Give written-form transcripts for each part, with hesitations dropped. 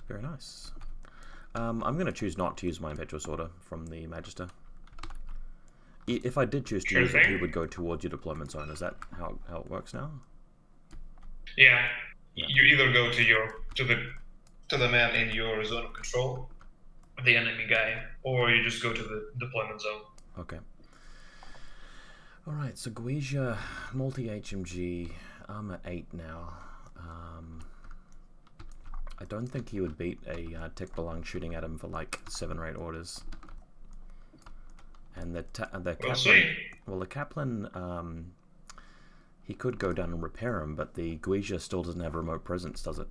Very nice. I'm going to choose not to use my impetuous order from the Magister. If I did choose to use it, he would go towards your deployment zone. Is that how it works now? Yeah. You either go to the man in your zone of control, the enemy guy, or you just go to the deployment zone. Okay. Alright, so Guija, multi-HMG, armor 8 now. I don't think he would beat a Tech Belong shooting at him for like 7 or 8 orders. And the Kaplan, well, the Kaplan, he could go down and repair him, but the Guija still doesn't have remote presence, does it?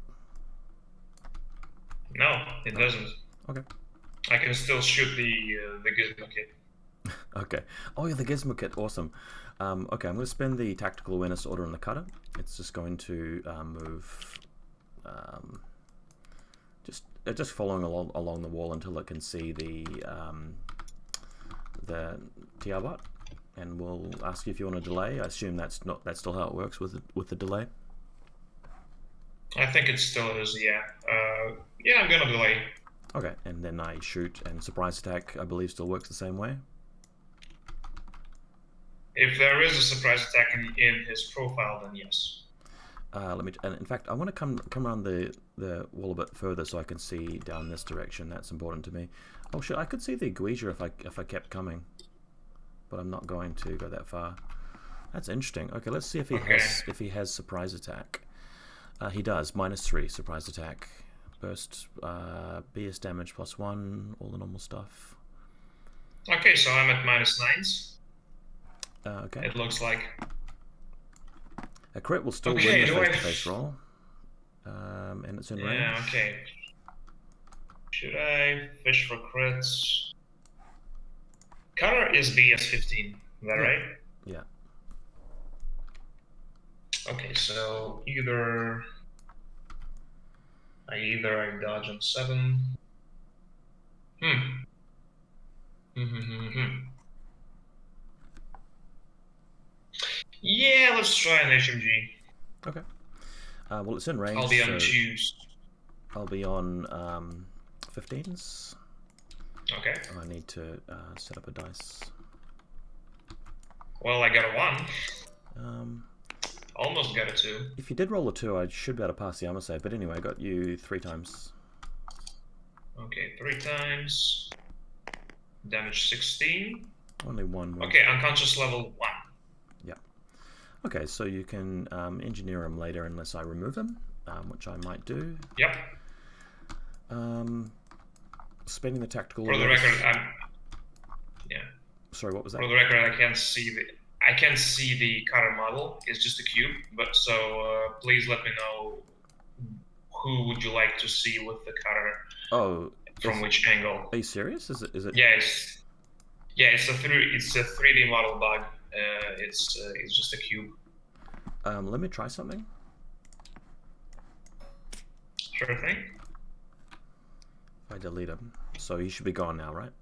No, it doesn't. Okay. I can still shoot the Gizmo kit. Okay. Oh yeah, the Gizmo kit, awesome. Okay, I'm going to spend the tactical awareness order on the cutter. It's just going to move, just following along the wall until it can see the TR bot, and we'll ask you if you want to delay. I assume that's still how it works with the delay. I think it still is, yeah. Yeah, I'm gonna delay. Okay, and then I shoot, and surprise attack, I believe, still works the same way. If there is a surprise attack in his profile, then yes. And in fact, I want to come around the wall a bit further so I can see down this direction. That's important to me. Oh shit, I could see the Guija if I kept coming, but I'm not going to go that far. That's interesting. Okay, let's see if he has surprise attack. He does. -3 surprise attack. Burst, BS damage +1, all the normal stuff. Okay, so I'm at -9s. Okay. It looks like. A crit will still win the face-to-face roll. And it's in range. Yeah, okay. Should I fish for crits? Cutter is BS 15, is that right? Yeah. Okay, so either I dodge on 7. Yeah, let's try an HMG. Okay. Well, it's in range. I'll be on choose. I'll be on 15s. Okay. I need to set up a dice. Well, I got a 1. Almost got a 2. If you did roll a 2, I should be able to pass the armor save. But anyway, I got you 3 times. Okay, 3 times. Damage 16. Only 1. Okay, unconscious level 1. Yeah. Okay, so you can engineer him later unless I remove him, which I might do. Yep. Spending the tactical. For the record, yeah. Sorry, what was that? For the record, I can't see the cutter model. It's just a cube. But so please let me know who would you like to see with the cutter. Oh. From which angle? Are you serious? Is it? Yeah, it's a 3D model bug. It's just a cube. Let me try something. Sure thing. If I delete him, so he should be gone now, right?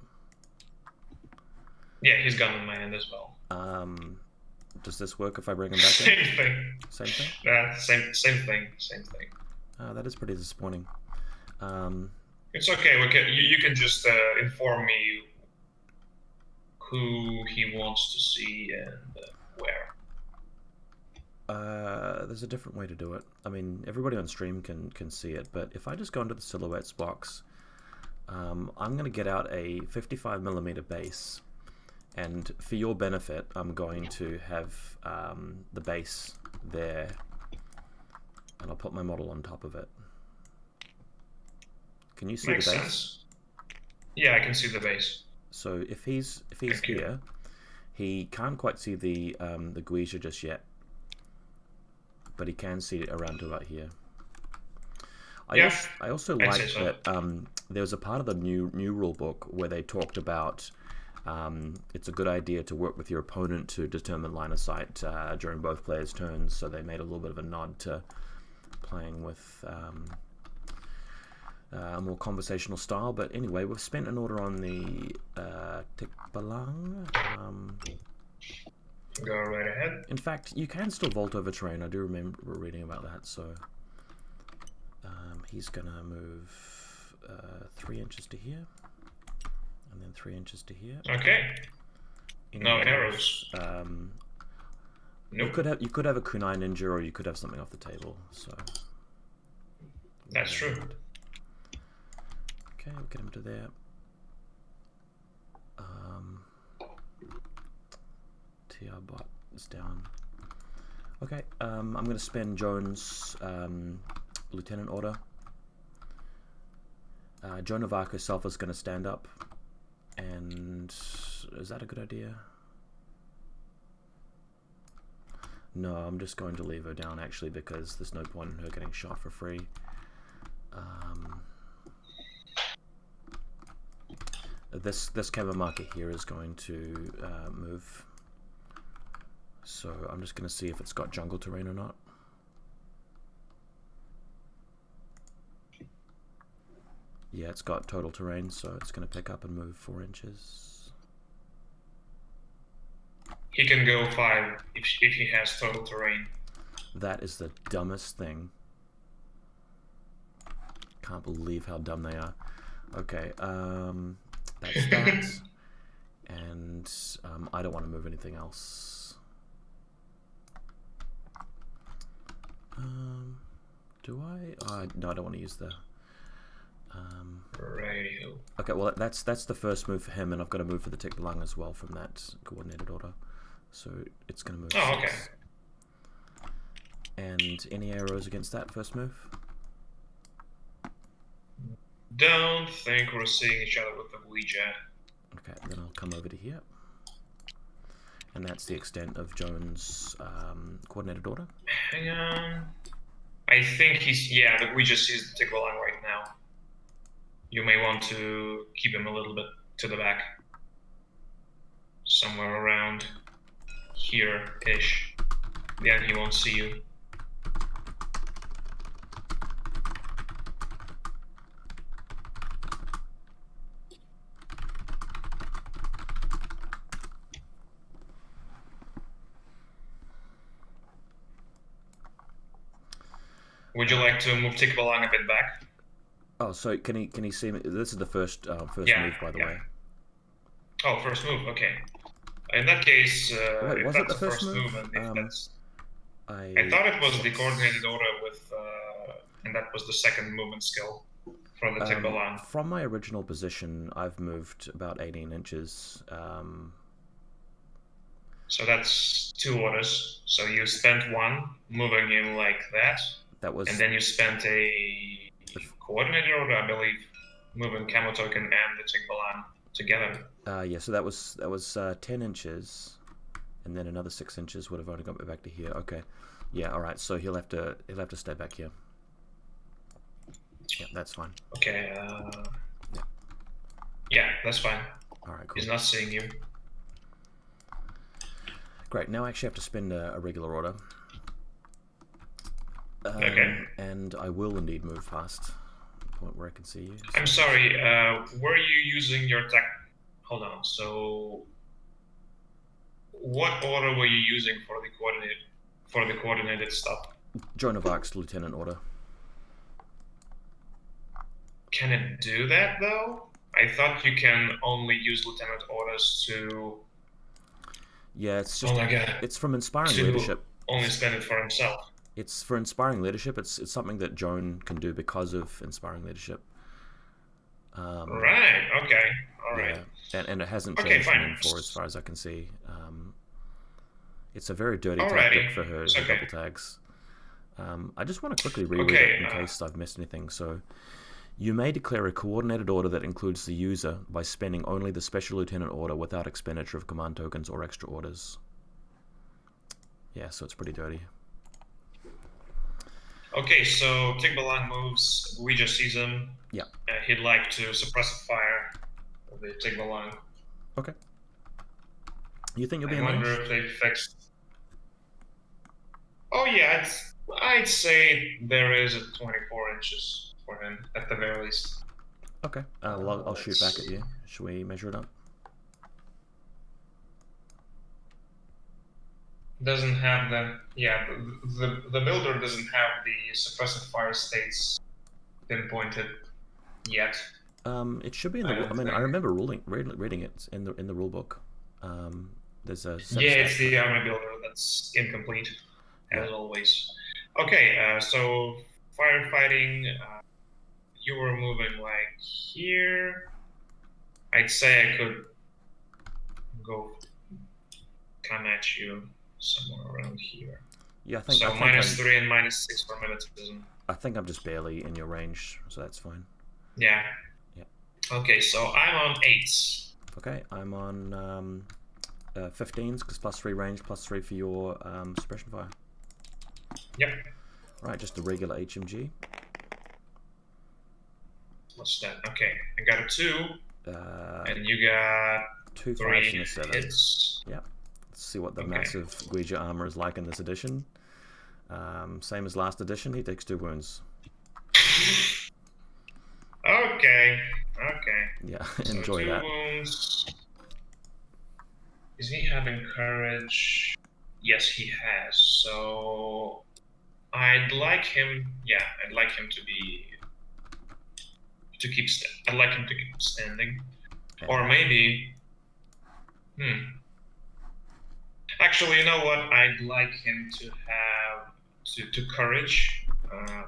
Yeah, he's gone on my end as well. Does this work if I bring him back? Same thing. Same thing. Same thing. Same thing. That is pretty disappointing. It's okay. You can just inform me who he wants to see and where. There's a different way to do it. I mean, everybody on stream can see it, but if I just go into the silhouettes box, I'm going to get out a 55mm base, and for your benefit, I'm going to have the base there, and I'll put my model on top of it. Can you see Makes the base? Sense. Yeah, I can see the base. So if he's here, he can't quite see the Guija just yet, but he can see it around to about here. I also like that there was a part of the new rule book where they talked about it's a good idea to work with your opponent to determine line of sight during both players' turns. So they made a little bit of a nod to playing with a more conversational style. But anyway, we've spent an order on the Tikbalang. Go right ahead. In fact, you can still vault over terrain. I do remember reading about that. So he's gonna move 3 inches to here, and then 3 inches to here. Okay. Any No arrows. Nope. You could have a kunai ninja, or you could have something off the table. So that's true. Okay, we'll get him to there. TR bot is down. Okay, I'm going to spend Joan's lieutenant order. Joan of Arc herself is going to stand up. And is that a good idea? No, I'm just going to leave her down actually, because there's no point in her getting shot for free. This cover marker here is going to move. So I'm just going to see if it's got jungle terrain or not. Yeah, it's got total terrain, so it's going to pick up and move 4 inches. He can go 5 if he has total terrain. That is the dumbest thing. Can't believe how dumb they are. Okay, that's that. And I don't want to move anything else. Do I? No, I don't want to use the... Radio. Okay, well that's the first move for him, and I've got to move for the Tick Belang as well from that coordinated order. So it's going to move 6. Okay. And any arrows against that first move? Don't think we're seeing each other with the Ouija. Okay, then I'll come over to here. And that's the extent of Joan's coordinated order. Hang on. I think the Ouija sees the Tick Belang right now. You may want to keep him a little bit to the back. Somewhere around here-ish. Then he won't see you. Would you like to move Tick Belang a bit back? Oh, so can he see me? This is the first move, by the way. Oh, first move. Okay. In that case, Wait, if was that's it the first move? and if that's... I thought it was the coordinated order with, and that was the second movement skill for the Tick Belang. From my original position, I've moved about 18 inches. So that's 2 orders. So you spent 1 moving him like that. That was. And then you spent a coordinated order, I believe, moving Camo Token and the Tick Belang together. Yeah, so that was 10 inches, and then another 6 inches would have only got me back to here. Okay, yeah, all right. So he'll have to stay back here. Yeah, that's fine. Okay. Yeah, that's fine. All right, cool. He's not seeing you. Great. Now I actually have to spend a regular order. Okay. And I will indeed move past the point where I can see you. So. I'm sorry. Were you using your tech? Hold on. So, what order were you using for the coordinated stuff? Joan of Arc's lieutenant order. Can it do that though? I thought you can only use lieutenant orders to. Yeah, it's just. Oh my God. It's from inspiring leadership. Only spend it for himself. It's for inspiring leadership. It's something that Joan can do because of inspiring leadership. Right. Okay. All right. Yeah. And it hasn't changed in Info as far as I can see. It's a very dirty tactic for her double tags. I just want to quickly reread it in case I've missed anything. So, you may declare a coordinated order that includes the user by spending only the special lieutenant order without expenditure of command tokens or extra orders. Yeah, so it's pretty dirty. Okay, so Tick Belang moves. We just sees him. Yeah. He'd like to suppress a fire of the Tick Belang. Okay. You think you'll be in range? I wonder if they fixed. Oh yeah, I'd say there is a 24 inches for him at the very least. Okay. I'll shoot back at you. Should we measure it up? Doesn't have the the builder doesn't have the suppressive fire states pinpointed. yet. It should be in the. I mean, I remember reading it in the rule book. There's a. It's the army builder that's incomplete, as always. Okay, so firefighting. You were moving like here. I'd say I could come at you somewhere around here. Yeah, I think so. -3 and -6 for mimetism. I think I'm just barely in your range, so that's fine. Yeah. Okay, so I'm on 8s. Okay, I'm on 15s because +3 range, +3 for your suppression fire. Yep. Right, just a regular HMG. What's that? Okay, I got a 2. And you got 2 3 5s and a 7. hits. Yep. Let's see what the massive Guija armor is like in this edition. Same as last edition, he takes 2 wounds. Okay. Yeah, so enjoy 2 that. wounds. Is he having courage? Yes, he has. So I'd like him. Yeah, I'd like him to be. I'd like him to keep standing, or maybe. Actually, you know what? I'd like him to have to courage.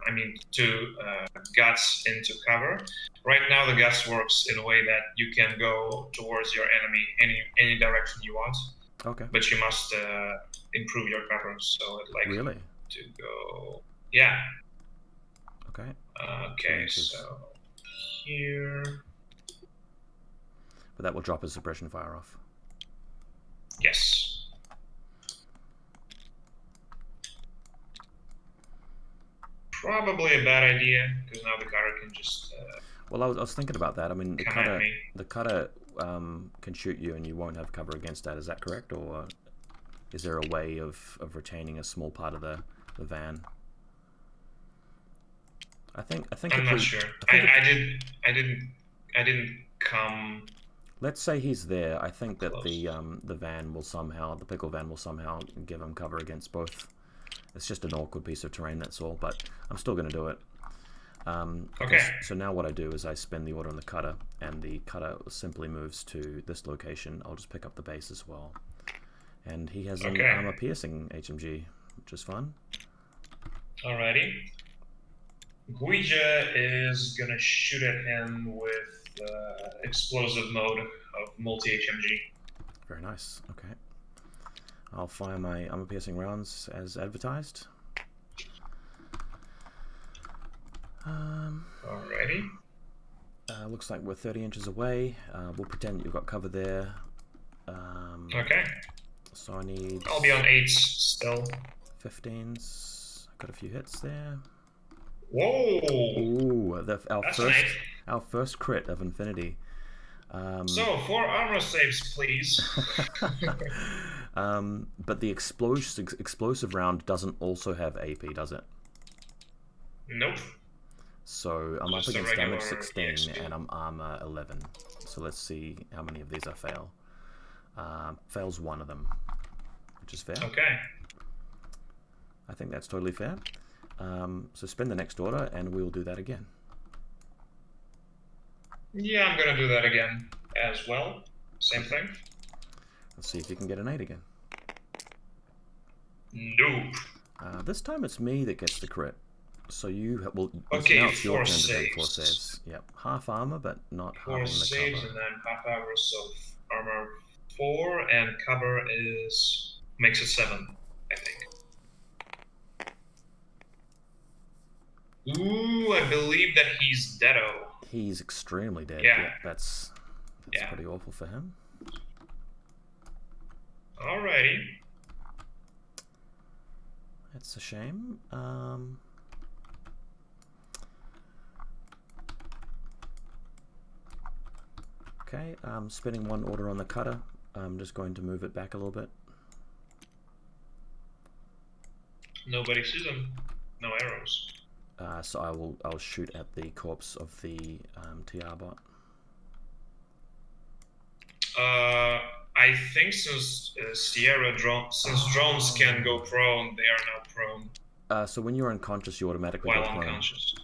I mean, to guts into cover. Right now, the guts works in a way that you can go towards your enemy any direction you want. Okay. But you must improve your cover. So I'd like really to go. Yeah. Okay. Okay. So here. But that will drop his suppression fire off. Yes. Probably a bad idea because now the cutter can just. Well, I was thinking about that. I mean, the cutter can shoot you, and you won't have cover against that. Is that correct, or is there a way of retaining a small part of the van? I think. I'm not sure. I didn't come. Let's say he's there. I think that the van will somehow, the pickle van will somehow give him cover against both. It's just an awkward piece of terrain, that's all, but I'm still going to do it. Okay. So now what I do is I spin the order on the cutter, and the cutter simply moves to this location. I'll just pick up the base as well. And he has an armor-piercing HMG, which is fun. Alrighty. Guija is going to shoot at him with explosive mode of multi-HMG. Very nice, okay. I'll fire my armor-piercing rounds as advertised. Alrighty. Looks like we're 30 inches away. We'll pretend you've got cover there. Okay. So I need... I'll be on 8s still. 15s. Got a few hits there. Whoa! Ooh, nice. Our first crit of Infinity. So 4 armor saves, please. But the explosive round doesn't also have AP, does it? Nope. So I'm up against damage 16 and I'm armor 11. So let's see how many of these I fail. Fails 1 of them, which is fair. Okay. I think that's totally fair. So spin the next order and we'll do that again. Yeah, I'm gonna do that again as well. Same thing. Let's see if you can get an 8 again. Nope. This time it's me that gets the crit. So you will. Okay, now it's your 4 turn saves. to take 4 saves. Yep, half armor, but not 4 half in the saves cover. and then half armor, so armor 4 and cover makes it 7, I think. Ooh, I believe that he's deado. He's extremely dead. Yeah. That's pretty awful for him. Alrighty. It's a shame. Okay, I'm spinning 1 order on the cutter. I'm just going to move it back a little bit. Nobody sees him. No arrows. So I'll shoot at the corpse of the TR bot. I think since drones can go prone, they are now prone. So when you're unconscious, you automatically While go prone. unconscious.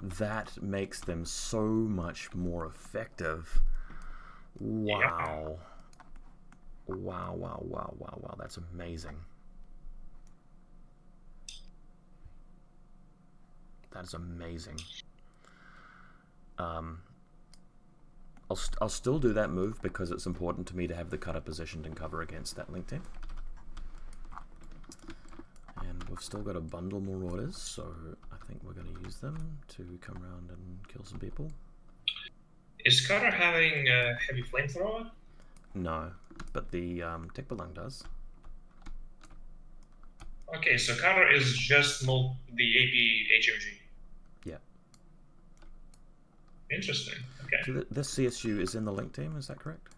that makes them so much more effective. Wow. Wow, wow, wow, wow, wow. That's amazing. That is amazing. I'll still do that move because it's important to me to have the cutter positioned in cover against that link team. And we've still got a bundle more orders, so I think we're going to use them to come around and kill some people. Is Cutter having a heavy flamethrower? No, but the Tech Belang does. Okay, so Cutter is just the AP HMG. Yeah. Interesting. Okay. So this CSU is in the link team, is that correct?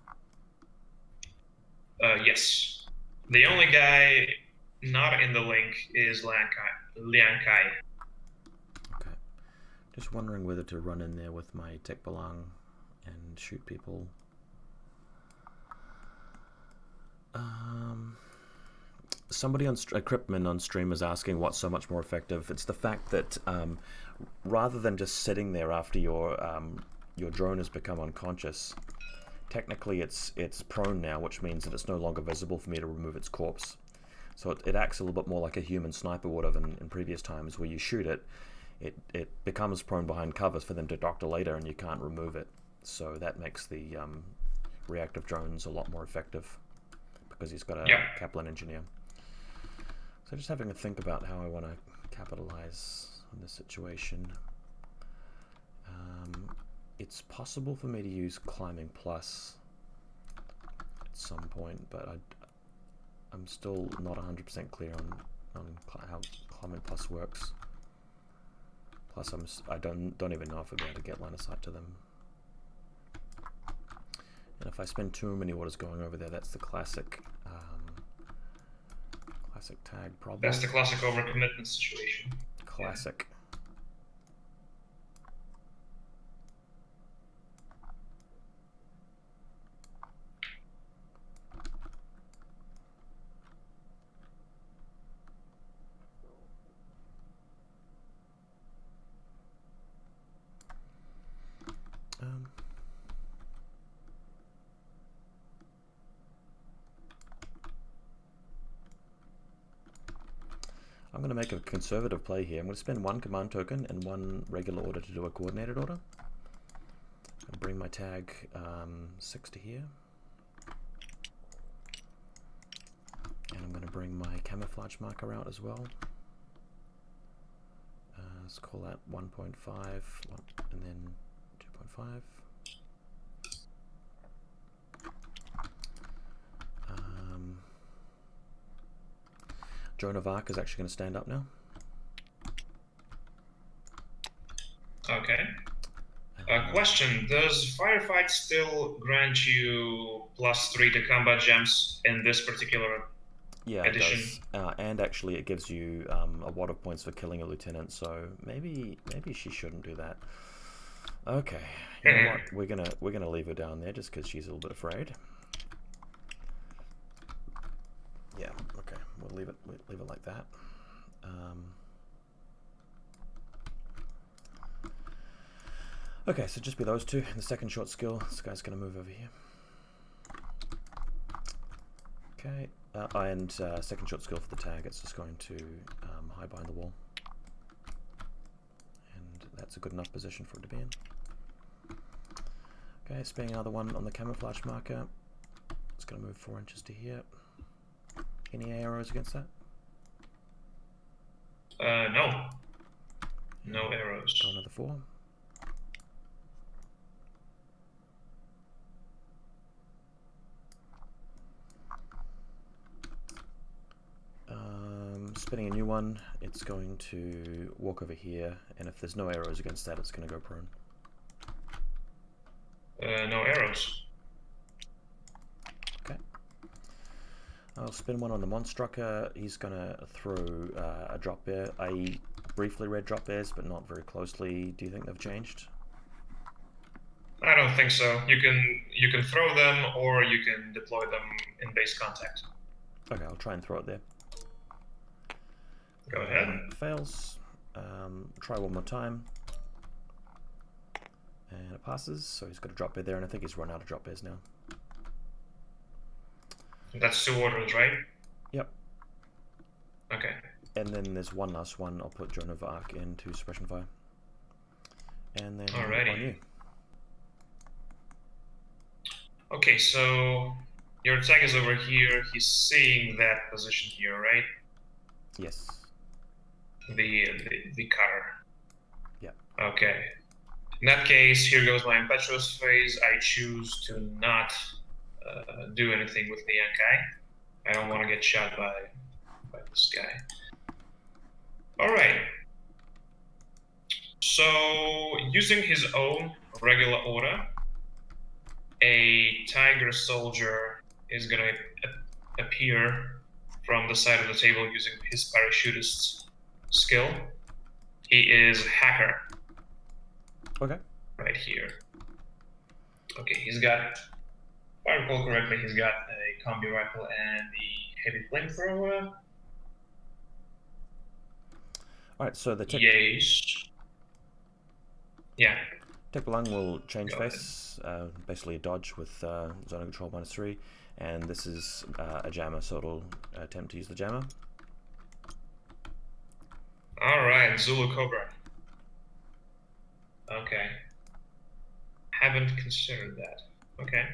Yes. The only guy not in the link is Liang Kai. Okay. Just wondering whether to run in there with my Tech Belang and shoot people. Somebody on Cryptman on stream is asking what's so much more effective. It's the fact that rather than just sitting there after your drone has become unconscious, technically it's prone now, which means that it's no longer visible for me to remove its corpse. So it acts a little bit more like a human sniper would have in previous times, where you shoot it, it becomes prone behind covers for them to doctor later, and you can't remove it. So that makes the reactive drones a lot more effective because he's got a Kaplan engineer. So just having a think about how I want to capitalize on this situation. It's possible for me to use climbing plus at some point, but I'm still not 100% clear on how climbing plus works. Plus, I don't even know if I'll be able to get line of sight to them. And if I spend too many orders going over there, that's the classic tag problem. That's the classic overcommitment situation. Classic. I'm going to make a conservative play here. I'm going to spend one command token and one regular order to do a coordinated order. And bring my tag 6 to here. And I'm going to bring my camouflage marker out as well. Let's call that 1.5 and then 2.5. Joan of Arc is actually going to stand up now. Okay. Question, does Firefight still grant you +3 to combat gems in this particular edition? It does. And actually it gives you a wad of points for killing a lieutenant, so maybe she shouldn't do that. Okay, you know what? We're gonna leave her down there just because she's a little bit afraid. Yeah, okay, we'll leave it like that. Okay, so just be those two. The second short skill, this guy's gonna move over here. Okay, and second short skill for the tag, it's just going to hide behind the wall. And that's a good enough position for it to be in. Okay, spinning another one on the camouflage marker. It's gonna move 4 inches to here. Any arrows against that? No. No arrows. Go another 4. Spinning a new one, it's going to walk over here, and if there's no arrows against that, it's going to go prone. No arrows. Okay. I'll spin one on the Monstrucker. He's going to throw a drop bear. I briefly read drop bears, but not very closely. Do you think they've changed? I don't think so. You can throw them, or you can deploy them in base contact. Okay, I'll try and throw it there. Go ahead. Fails. Try one more time. passes, so he's got a drop bear there, and I think he's run out of drop bears now. That's 2 orders, right? Yep. Okay. And then there's one last one. I'll put Joan of Arc into suppression fire. And then Alrighty. on you. Okay, so your attack is over here. He's seeing that position here, right? Yes. The cutter. Yeah. Okay. In that case, here goes my impetuous phase. I choose to not do anything with the Yankai. I don't want to get shot by this guy. All right. So, using his own regular order, a tiger soldier is going to appear from the side of the table using his parachutist skill. He is hacker. Okay. Right here. Okay, he's got, if I recall correctly, he's got a combi rifle and the heavy flamethrower. Alright, so the Yes. Yeah. Tech Lung will change face, basically a dodge with zone of control -3, and this is a jammer, so it'll attempt to use the jammer. Alright, Zulu Cobra. Okay. Haven't considered that. Okay.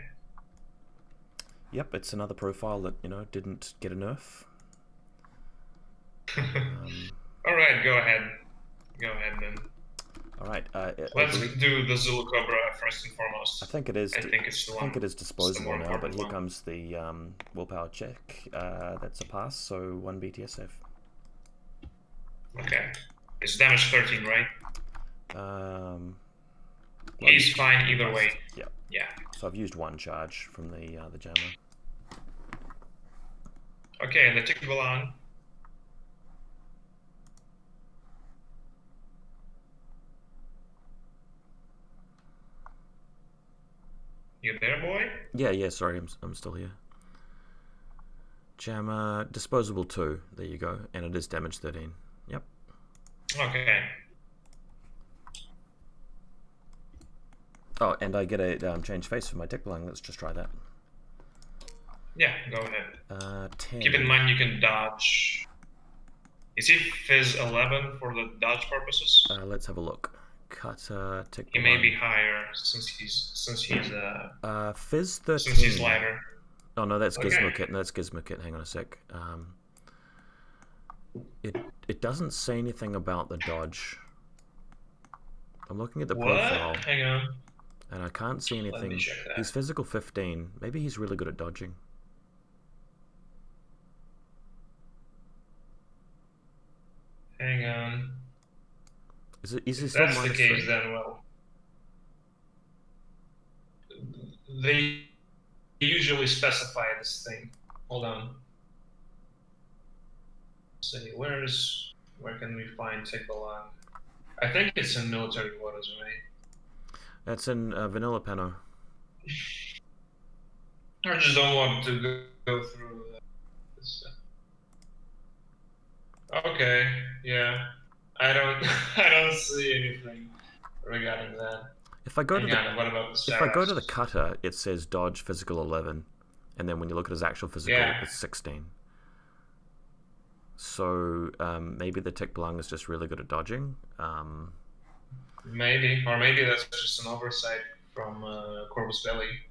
Yep, it's another profile that, you know, didn't get a nerf. Alright, go ahead. Go ahead then. Alright, let's do the Zulu Cobra first and foremost. I think it is. I think it's the one. I think it is disposable now, but here one. comes the willpower check. That's a pass, so 1 BTS save. Okay. It's damage 13, right? He's fine either way. Yeah. Yeah. So I've used 1 charge from the jammer. Okay, and the tick belong. You there, boy? Yeah, sorry, I'm still here. Jammer, disposable 2, there you go, and it is damage 13. Yep. Okay. Oh, and I get a change face for my tech belong. Let's just try that. Yeah, go ahead. 10. Keep in mind you can dodge. Is he Fizz 11 for the dodge purposes? Let's have a look. Cutter, tech He may be higher since he's Fizz 13. Since he's lighter. Oh no, that's Okay. Gizmo Kit. No, that's Gizmo Kit. Hang on a sec. It doesn't say anything about the dodge. I'm looking at the profile. Hang on. And I can't see anything. Let me check that. He's physical 15. Maybe he's really good at dodging. Hang on. Is he If still that's the -3? case, then well. They usually specify this thing. Hold on. Let's see, where can we find Tick Belong? I think it's in military waters, right? That's in vanilla PanO. I just don't want to go through this. Okay, yeah. I don't see anything regarding that. If I go to what about the if I go to the cutter, it says dodge physical 11, and then when you look at his actual physical, it's 16. So maybe the Tick Belong is just really good at dodging. Maybe, or maybe that's just an oversight from Corvus Belli.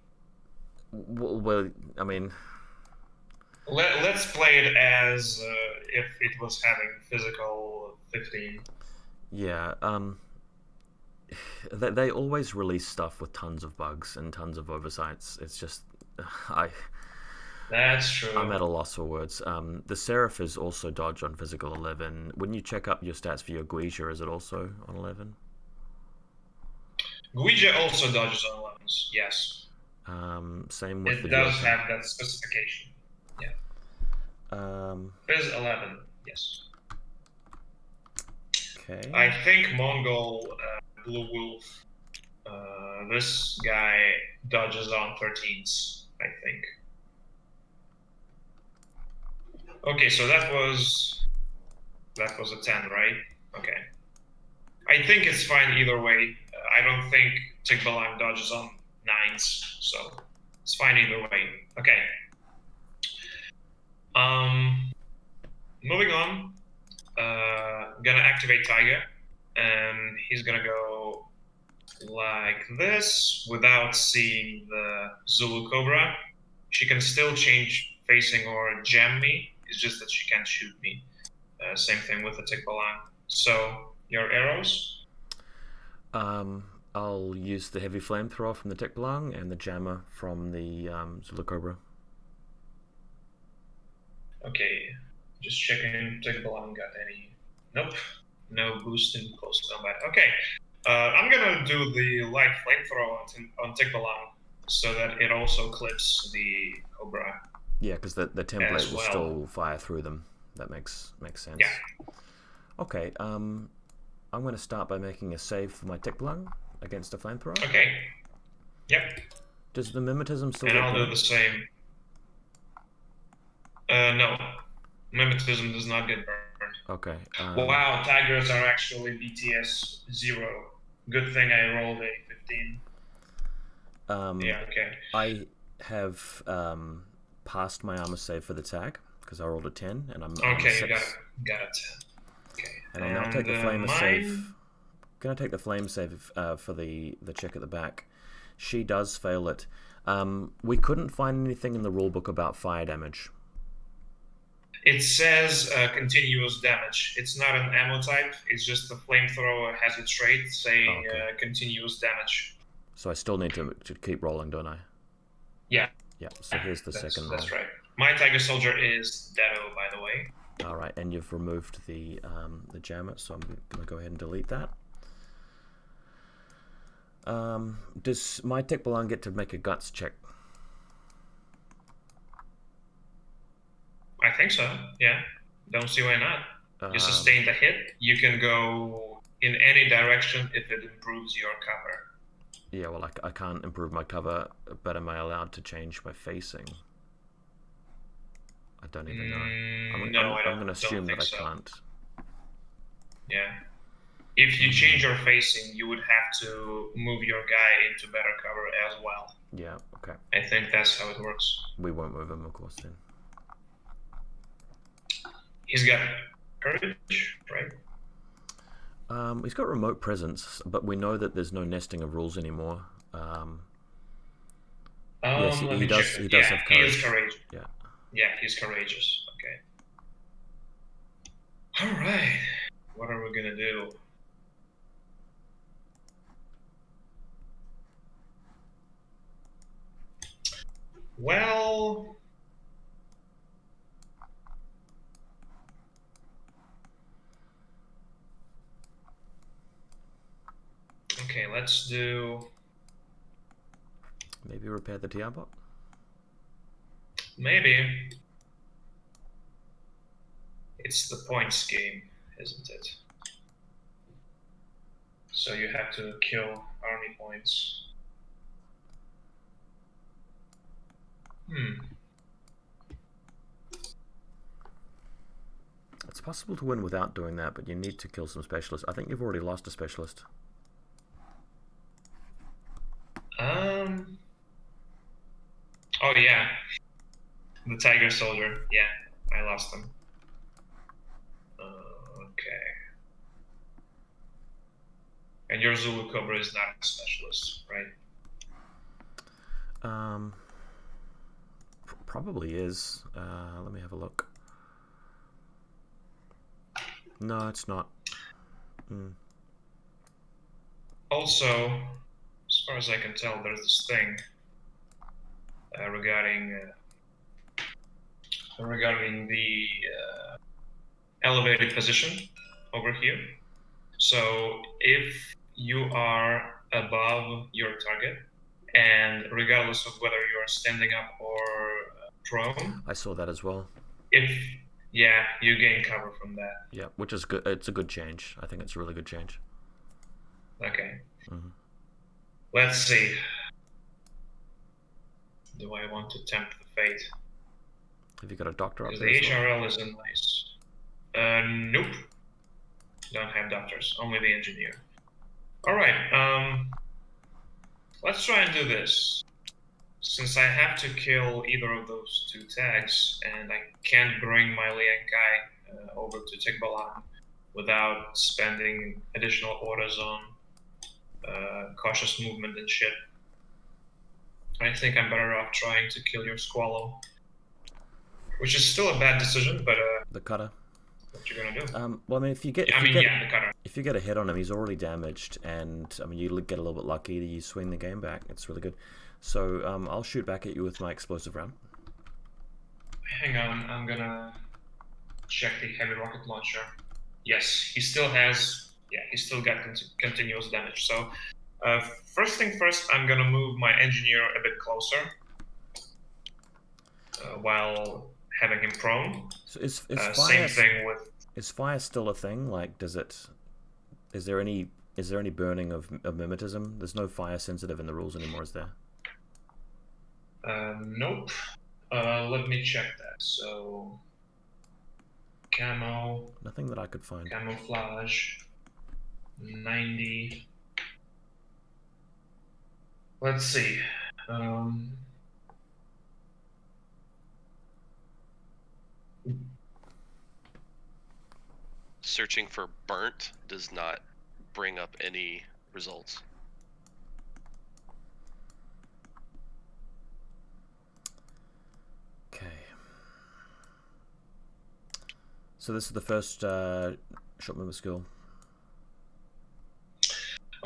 Well, I mean, let's play it as if it was having physical 15. Yeah. They always release stuff with tons of bugs and tons of oversights. It's just, That's true. I'm at a loss for words. The Seraph is also dodge on physical 11. When you check up your stats for your Guija, is it also on 11? Guija also dodges on 11s, yes. Same with it the does Joker. have that specification. Yeah. Fizz 11, yes. Okay. I think Mongol Blue Wolf, this guy dodges on 13s, I think. Okay, so that was a 10, right? Okay. I think it's fine either way. I don't think Tikbalang dodges on 9s, so it's fine either way. Okay. Moving on. Gonna activate Tiger, and he's gonna go like this without seeing the Zulu Cobra. She can still change facing or jam me. It's just that she can't shoot me. Same thing with the Tikbalang. So your arrows. I'll use the heavy flamethrower from the Tikbalang and the jammer from the Zulu Cobra. Okay, just checking. Tikbalang got any? Nope, no boost in close combat. Okay, I'm gonna do the light flamethrower on Tikbalang so that it also clips the Cobra. Yeah, because the template will still fire through them. That makes sense. Yeah. Okay. I'm going to start by making a save for my Tikbalang against a flamethrower. Okay. Yep. Does the mimetism still? And I'll do the same. No, mimetism does not get burned. Okay. Wow, tigers are actually BTS 0. Good thing I rolled a 15. Yeah. Okay. I have passed my armor save for the tag because I rolled a 10, and I'm okay. on 6. Got it. Okay. And I'll now take the flame save. Gonna take the flame save for the check at the back. She does fail it. We couldn't find anything in the rulebook about fire damage. It says continuous damage. It's not an ammo type. It's just the flamethrower has a trait saying continuous damage. So I still need to keep rolling, don't I? Yeah. Yeah. So here's the second roll. That's right. My Tiger Soldier is Deado, by the way. All right, and you've removed the jammer, so I'm gonna go ahead and delete that. Does my Tikbalang get to make a guts check? I think so. Yeah. Don't see why not. You sustain the hit. You can go in any direction if it improves your cover. Yeah, well, I can't improve my cover, but am I allowed to change my facing? I don't even know. I'm going to assume that I can't. Yeah. If you change your facing, you would have to move your guy into better cover as well. Yeah, okay. I think that's how it works. We won't move him, of course, then. He's got courage, right? He's got remote presence, but we know that there's no nesting of rules anymore. Yes, he does have courage. He is courageous. Yeah. Yeah, he's courageous. Okay. All right. What are we gonna do? Well, okay, let's do... Maybe repair the TR bot? Maybe. It's the points game, isn't it? So you have to kill army points. It's possible to win without doing that, but you need to kill some specialists. I think you've already lost a specialist. Oh yeah, the Tiger Soldier. Yeah, I lost him. Okay. And your Zulu Cobra is not a specialist, right? Probably is. Let me have a look. No, it's not. Also, as far as I can tell, there's this thing regarding the elevated position over here. So if you are above your target, and regardless of whether you're standing up or prone, I saw that as well. You gain cover from that. Yeah, which is good. It's a good change. I think it's a really good change. Okay. Let's see. Do I want to tempt the fate? Have you got a doctor up Because there? the HRL isn't nice. Nope. Don't have doctors. Only the engineer. All right. let's try and do this. Since I have to kill either of those two tags, and I can't bring my Liang Kai over to Tikbalan without spending additional orders on cautious movement and shit, I think I'm better off trying to kill your Squallow. Which is still a bad decision, but the cutter. What you gonna do? Well, I mean, if you get, the cutter. If you get a hit on him, he's already damaged, and I mean, you get a little bit lucky. You swing the game back. It's really good. So I'll shoot back at you with my explosive round. Hang on, I'm gonna check the heavy rocket launcher. Yes, he still has. Yeah, he still got continuous damage. So first thing first, I'm gonna move my engineer a bit closer while having him prone. So is fire, same thing with. Is fire still a thing? Like, does it? Is there any burning of mimetism? There's no fire sensitive in the rules anymore, is there? Nope. Let me check that. So, camo. Nothing that I could find. Camouflage. 90. Let's see. Searching for burnt does not bring up any results. Okay. So this is the first short movement skill.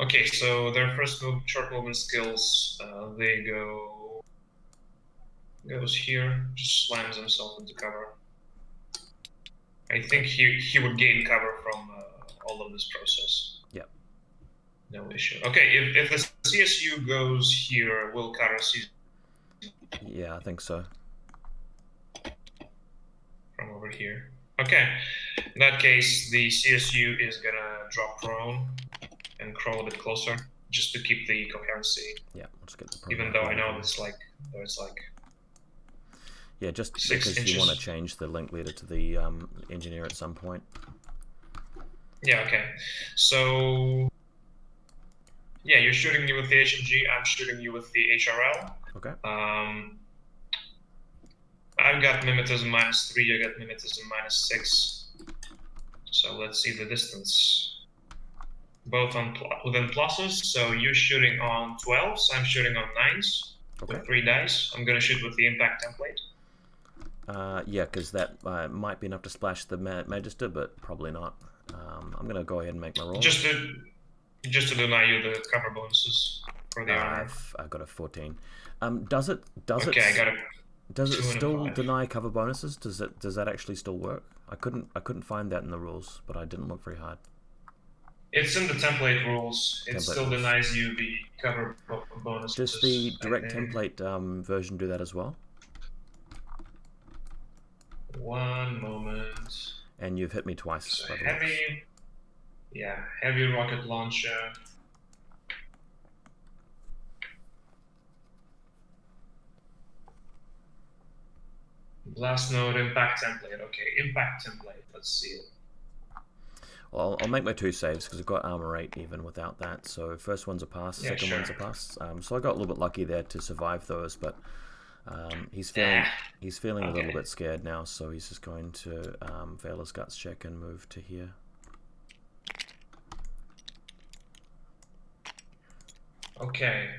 Okay, so their first short movement skills, they goes here, just slams himself into cover. I think he would gain cover from all of this process. Yep. No issue. Okay, if the CSU goes here, will Kara see? Yeah, I think so. From over here. Okay, in that case, the CSU is gonna drop prone and crawl a bit closer, just to keep the coherency. Yeah, let's get the prone. Even though I know it's like, yeah, just 6 because inches. you want to change the link leader to the engineer at some point. Yeah, okay. So, yeah, you're shooting me with the HMG, I'm shooting you with the HRL. Okay. I've got mimetism -3, you got mimetism -6. So let's see the distance. Both within pluses, so you're shooting on 12s, I'm shooting on 9s. Okay. With 3 dice. I'm gonna shoot with the impact template. Yeah, because that might be enough to splash the Magister, but probably not. I'm gonna go ahead and make my roll. Just to deny you the cover bonuses for the armor. I've got a 14. Does it still deny cover bonuses? Does that actually still work? I couldn't find that in the rules, but I didn't look very hard. It's in the template rules. It still denies you the cover bonuses. Does the direct template version do that as well? One moment. And you've hit me twice. So heavy rocket launcher. Blast node, impact template. Okay, impact template. Let's see it. Well, I'll make my 2 saves because I've got armor 8 even without that. So first one's a pass, second one's a pass. So I got a little bit lucky there to survive those, but he's feeling a little bit scared now, so he's just going to fail his guts check and move to here. Okay.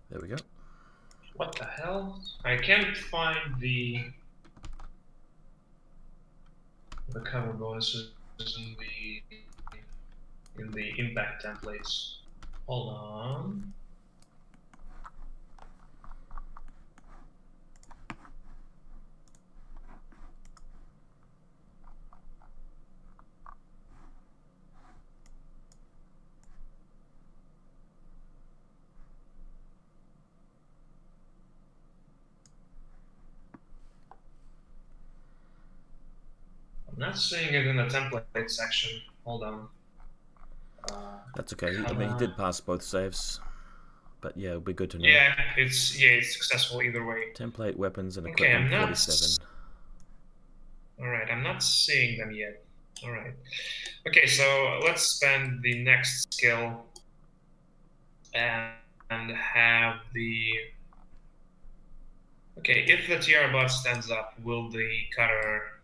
There we go. What the hell? I can't find the cover bonuses in the impact templates. Hold on. not seeing it in the template section. Hold on. That's okay. I mean, he did pass both saves, but yeah, it'll be good to know. Yeah, it's successful either way. Template, weapons, and Okay, equipment I'm not 47. All right, I'm not seeing them yet. All right. Okay, so let's spend the next skill and have the. Okay, if the TR bot stands up, will the cutter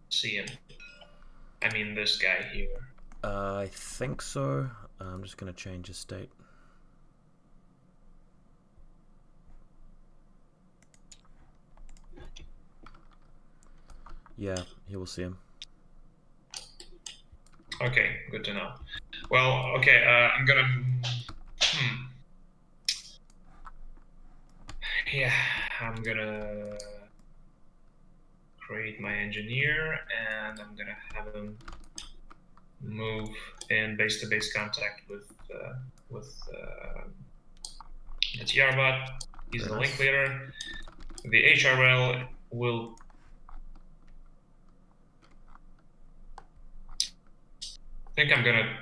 see him? I mean, this guy here. I think so. I'm just going to change his state. Yeah, he will see him. Okay, good to know. Well, okay, I'm gonna. Yeah, I'm gonna create my engineer, and I'm gonna have him move in base-to-base contact with the TR bot. He's the link leader. The HRL will. I think I'm gonna.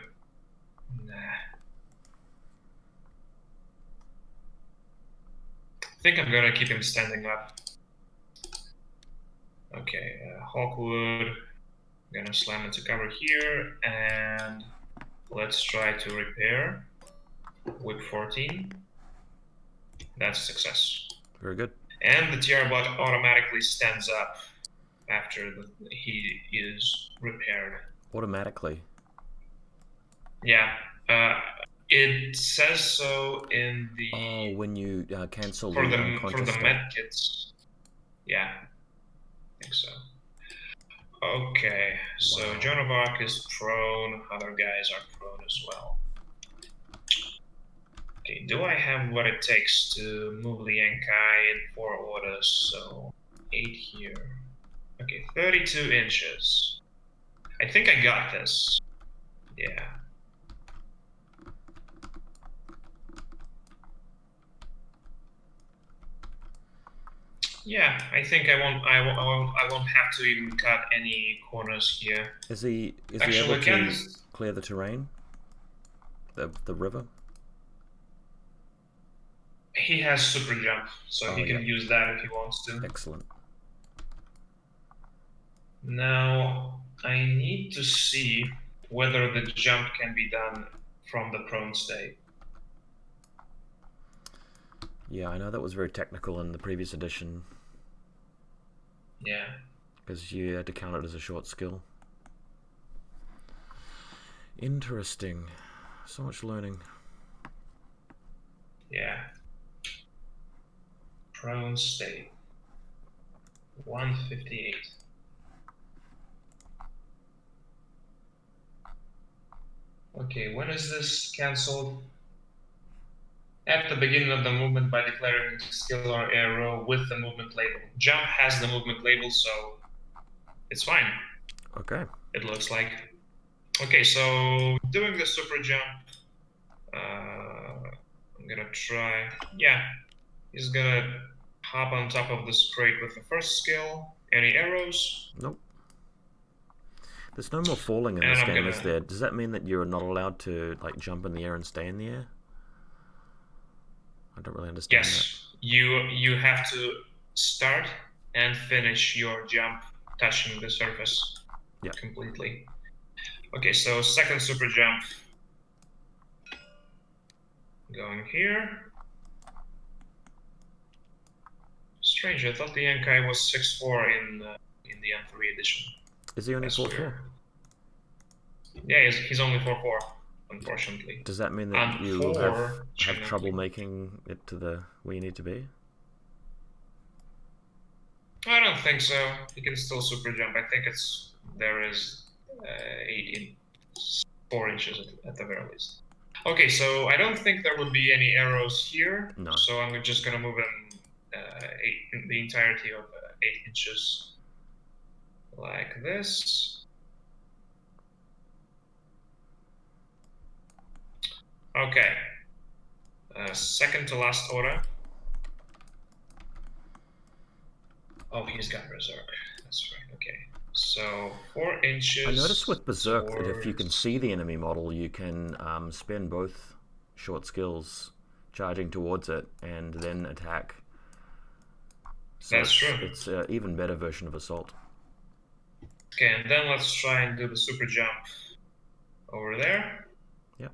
Nah. I think I'm gonna keep him standing up. Okay, Hawkwood. I'm gonna slam into cover here, and let's try to repair with 14. That's a success. Very good. And the TR bot automatically stands up after he is repaired. Automatically? Yeah. It says so in the. Oh, when you cancel for the unconscious med kits. Yeah, I think so. Okay, so Wow. Jonovak is prone. Other guys are prone as well. Okay, do I have what it takes to move the Yankai in 4 orders? So 8 here. Okay, 32 inches. I think I got this. Yeah. Yeah, I think I won't have to even cut any corners here. Is he Actually, able to clear the terrain? The river? He has super jump, so he can use that if he wants to. Excellent. Now I need to see whether the jump can be done from the prone state. Yeah, I know that was very technical in the previous edition. Yeah. Because you had to count it as a short skill. Interesting. So much learning. Yeah. Prone state. 158. Okay, when is this cancelled? At the beginning of the movement by declaring skill or arrow with the movement label. Jump has the movement label, so it's fine. Okay. It looks like. Okay, so doing the super jump, I'm gonna try. Yeah, he's gonna hop on top of this crate with the first skill. Any arrows? Nope. There's no more falling in this game, is there? Does that mean that you're not allowed to like jump in the air and stay in the air? I don't really understand that. Yes, you have to start and finish your jump touching the surface completely. Okay, so second super jump. Going here. Strange, I thought the Yankai was 6'4" in the M3 edition. Is he only 4'4"? Yeah, he's only 4'4", unfortunately. Does that mean that you will have trouble making it to the where you need to be? I don't think so. He can still super jump. I think there is 4 inches at the very least. Okay, so I don't think there would be any arrows here. No. So I'm just gonna move in the entirety of 8 inches, like this. Okay. Second to last order. Oh, he's got Berserk. That's right. Okay. So 4 inches. I noticed with Berserk that if you can towards- see the enemy model, you can spend both short skills charging towards it and then attack. So That's true. It's an even better version of Assault. Okay, and then let's try and do the super jump over there. Yep.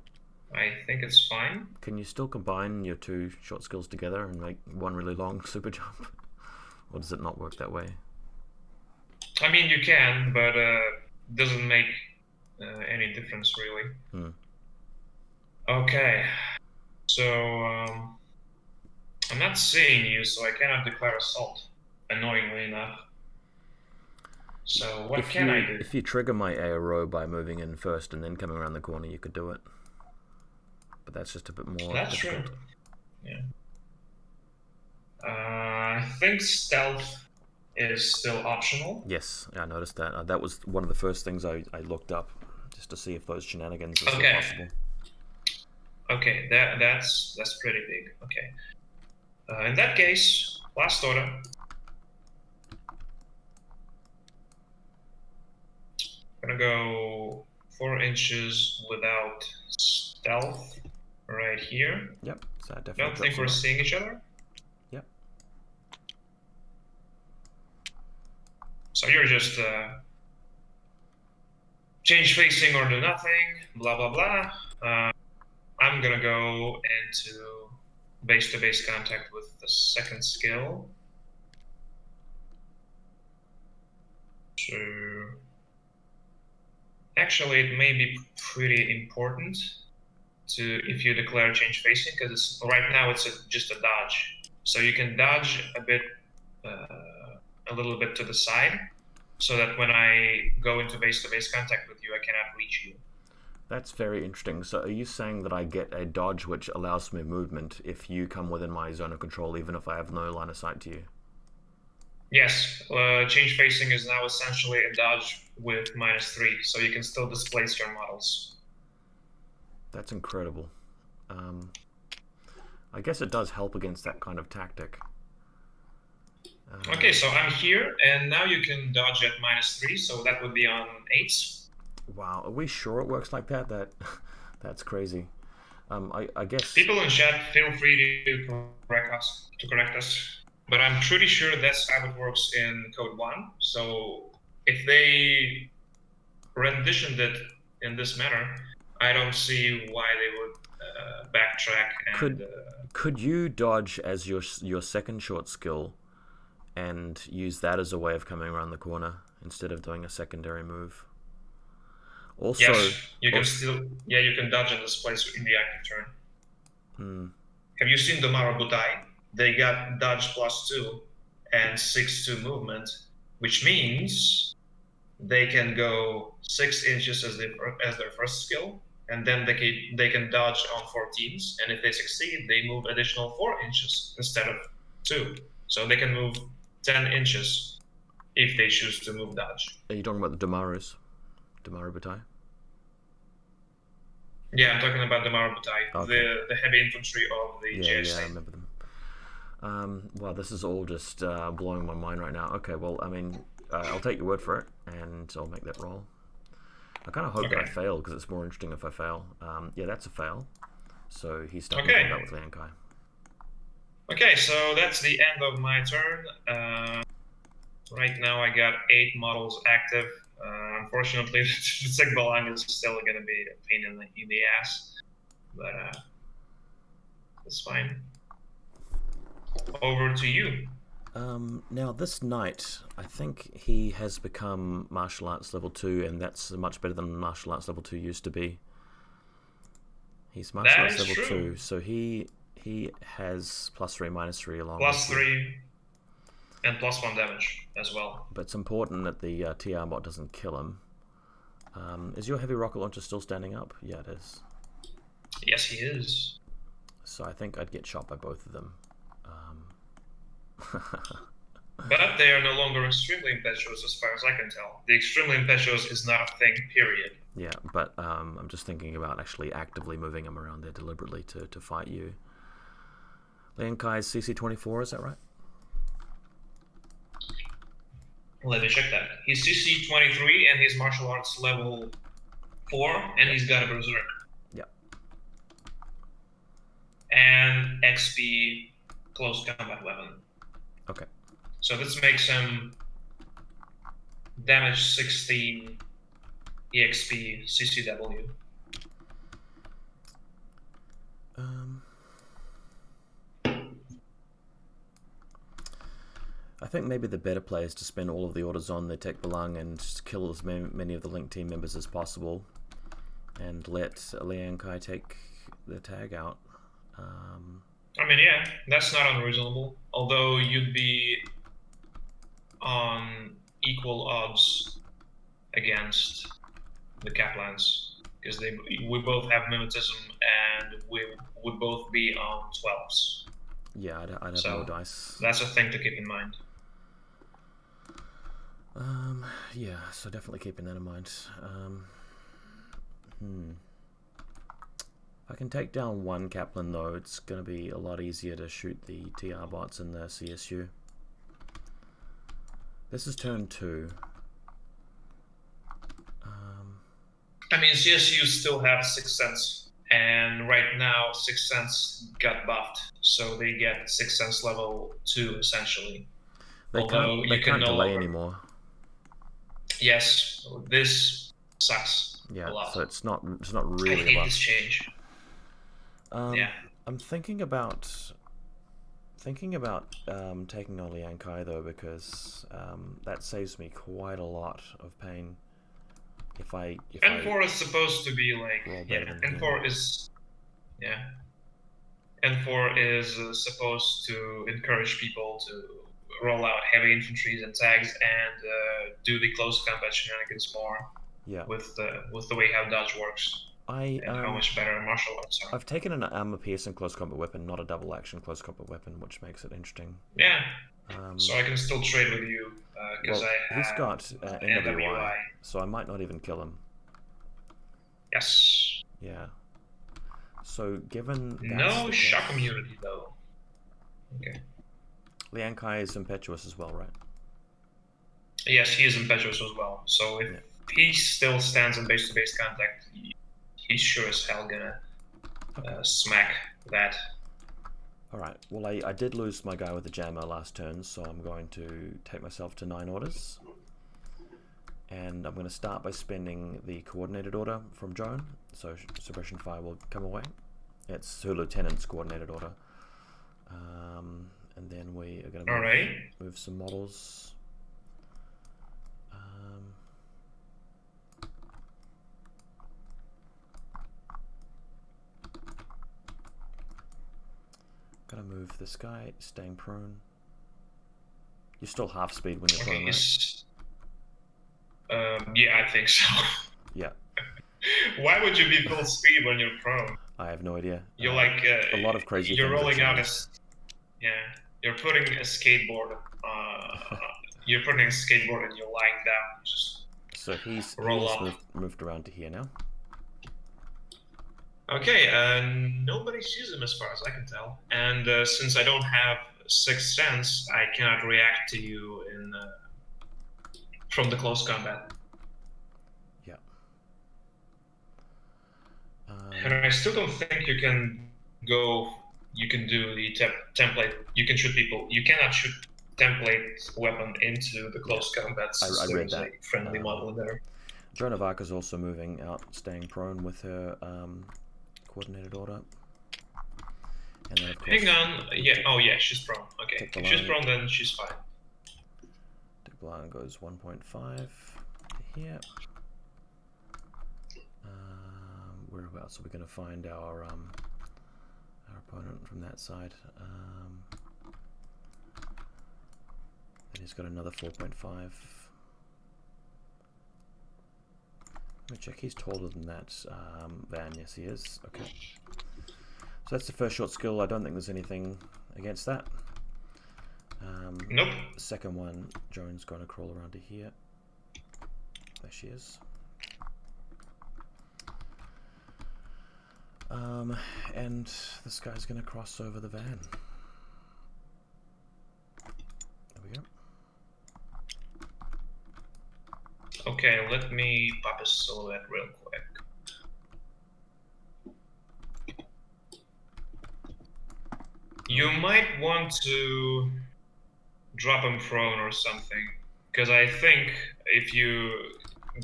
I think it's fine. Can you still combine your 2 short skills together and make one really long super jump? Or does it not work that way? I mean, you can, but doesn't make any difference really. Hmm. Okay, so I'm not seeing you, so I cannot declare assault, annoyingly enough. So what can I do? If you trigger my ARO by moving in first and then coming around the corner, you could do it. But that's just a bit more That's difficult. true. Yeah. I think stealth is still optional. Yes, I noticed that. That was one of the first things I looked up, just to see if those shenanigans are still Okay. possible. Okay, that's pretty big. Okay. In that case, last order. Gonna go 4 inches without stealth right here. Yep, so that definitely Don't think we're drops seeing each other. Yep. So you're just change facing or do nothing, blah blah blah. I'm gonna go into base-to-base contact with the second skill. So actually, it may be pretty important to if you declare change facing, because right now it's just a dodge. So you can dodge a bit, a little bit to the side, so that when I go into base-to-base contact with you, I cannot reach you. That's very interesting. So are you saying that I get a dodge which allows me movement if you come within my zone of control, even if I have no line of sight to you? Yes, change facing is now essentially a dodge with -3, so you can still displace your models. That's incredible. I guess it does help against that kind of tactic. Okay, so I'm here, and now you can dodge at -3, so that would be on 8s. Wow, are we sure it works like that? That's crazy. I guess People in chat, feel free to correct us. But I'm pretty sure that's how it works in Code 1. So if they renditioned it in this manner, I don't see why they would backtrack and... Could you dodge as your second short skill and use that as a way of coming around the corner instead of doing a secondary move? Also, yes, you can still... Yeah, you can dodge and displace in the active turn. Have you seen the Marabutai? They got dodge +2 and 6-2 movement, which means they can go 6 inches as their first skill, and then they can dodge on 14s, and if they succeed, they move additional 4 inches instead of 2. So they can move 10 inches if they choose to move dodge. Are you talking about the Damaru Butai? Yeah, I'm talking about the Marabutai, Okay. the heavy infantry of the JSA. Yeah, I remember them. Wow, this is all just blowing my mind right now. Okay, well, I mean, I'll take your word for it, and I'll make that roll. I kind of hope that I fail, because it's more interesting if I fail. Yeah, that's a fail. So he's starting to combat with Lian Kai. Okay, so that's the end of my turn. Right now I got 8 models active. Unfortunately, the Sigbalang is still going to be a pain in the ass, but it's fine. Over to you. Now this knight, I think he has become martial arts level 2, and that's much better than martial arts level 2 used to be. He's martial arts level 2, so he has +3, -3 along. +3 and +1 damage as well. But it's important that the TR bot doesn't kill him. Is your heavy rocket launcher still standing up? Yeah, it is. Yes, he is. So I think I'd get shot by both of them. But they are no longer extremely impetuous as far as I can tell. The extremely impetuous is not a thing, period. Yeah, but I'm just thinking about actually actively moving him around there deliberately to fight you. Lian Kai's CC 24, is that right? Let me check that. He's CC 23 and his martial arts level 4, and he's got a berserk. Yep. And XP close combat weapon. Okay. So this makes him damage 16 EXP CCW. I think maybe the better play is to spend all of the orders on the Tech Belang and just kill as many of the Link team members as possible, and let Liang Kai take the tag out. I mean, yeah, that's not unreasonable. Although you'd be on equal odds against the Kaplans, because we both have mimetism and we would both be on 12s. Yeah, I'd have more dice. That's a thing to keep in mind. Yeah, so definitely keeping that in mind. If I can take down one Kaplan though, it's going to be a lot easier to shoot the TR bots in the CSU. This is turn 2. I mean, CSU still have Sixth Sense, and right now Sixth Sense got buffed, so they get Sixth Sense level 2 essentially. They can't delay anymore. Yes, this sucks. Yeah, a lot. So it's not really. I hate this change. Yeah. I'm thinking about taking on Liang Kai though, because that saves me quite a lot of pain. If N4 is supposed to be like N4 is N4 is supposed to encourage people to roll out heavy infantries and tags and do the close combat shenanigans more. Yeah. With the way how dodge works. And how much better martial arts are. I've taken an armor-piercing close combat weapon, not a double-action close combat weapon, which makes it interesting. Yeah. So I can still trade with you because he's got NWI, so I might not even kill him. Yes. Yeah. So given no shock immunity though. Okay. Liang Kai is impetuous as well, right? Yes, he is impetuous as well. So if he still stands in base-to-base contact, he's sure as hell gonna smack that. Alright, well I did lose my guy with the jammer last turn, so I'm going to take myself to 9 orders. And I'm going to start by spending the coordinated order from Joan, so suppression fire will come away. It's her lieutenant's coordinated order. And then we are going to move some models. Gotta move this guy, staying prone. You're still half speed when you're prone, right? Yeah, I think so. Yeah. Why would you be full speed when you're prone? I have no idea. You're like a lot of crazy. You're rolling out you're putting a skateboard. You're putting a skateboard and you're lying down. Just so he's moved around to here now. Okay, nobody sees him as far as I can tell. And since I don't have Sixth Sense, I cannot react to you from the close combat. Yeah. And I still don't think you can do the template. You can shoot people. You cannot shoot template weapon into the close combat. I read that. A friendly model in there. Joan of Arc is also moving out, staying prone with her coordinated order. And then of course, hang on. Yeah. Oh yeah, she's prone. Okay. If she's prone, then she's fine. Tech Belang goes 1.5 to here. Whereabouts are we going to find our opponent from that side? And he's got another 4.5. Let me check. He's taller than that van. Yes, he is. Okay. So that's the first short skill. I don't think there's anything against that. Nope. Second one, Joan's going to crawl around to here. There she is. And this guy's going to cross over the van. There we go. Okay, let me pop a silhouette real quick. You might want to drop him prone or something, because I think if you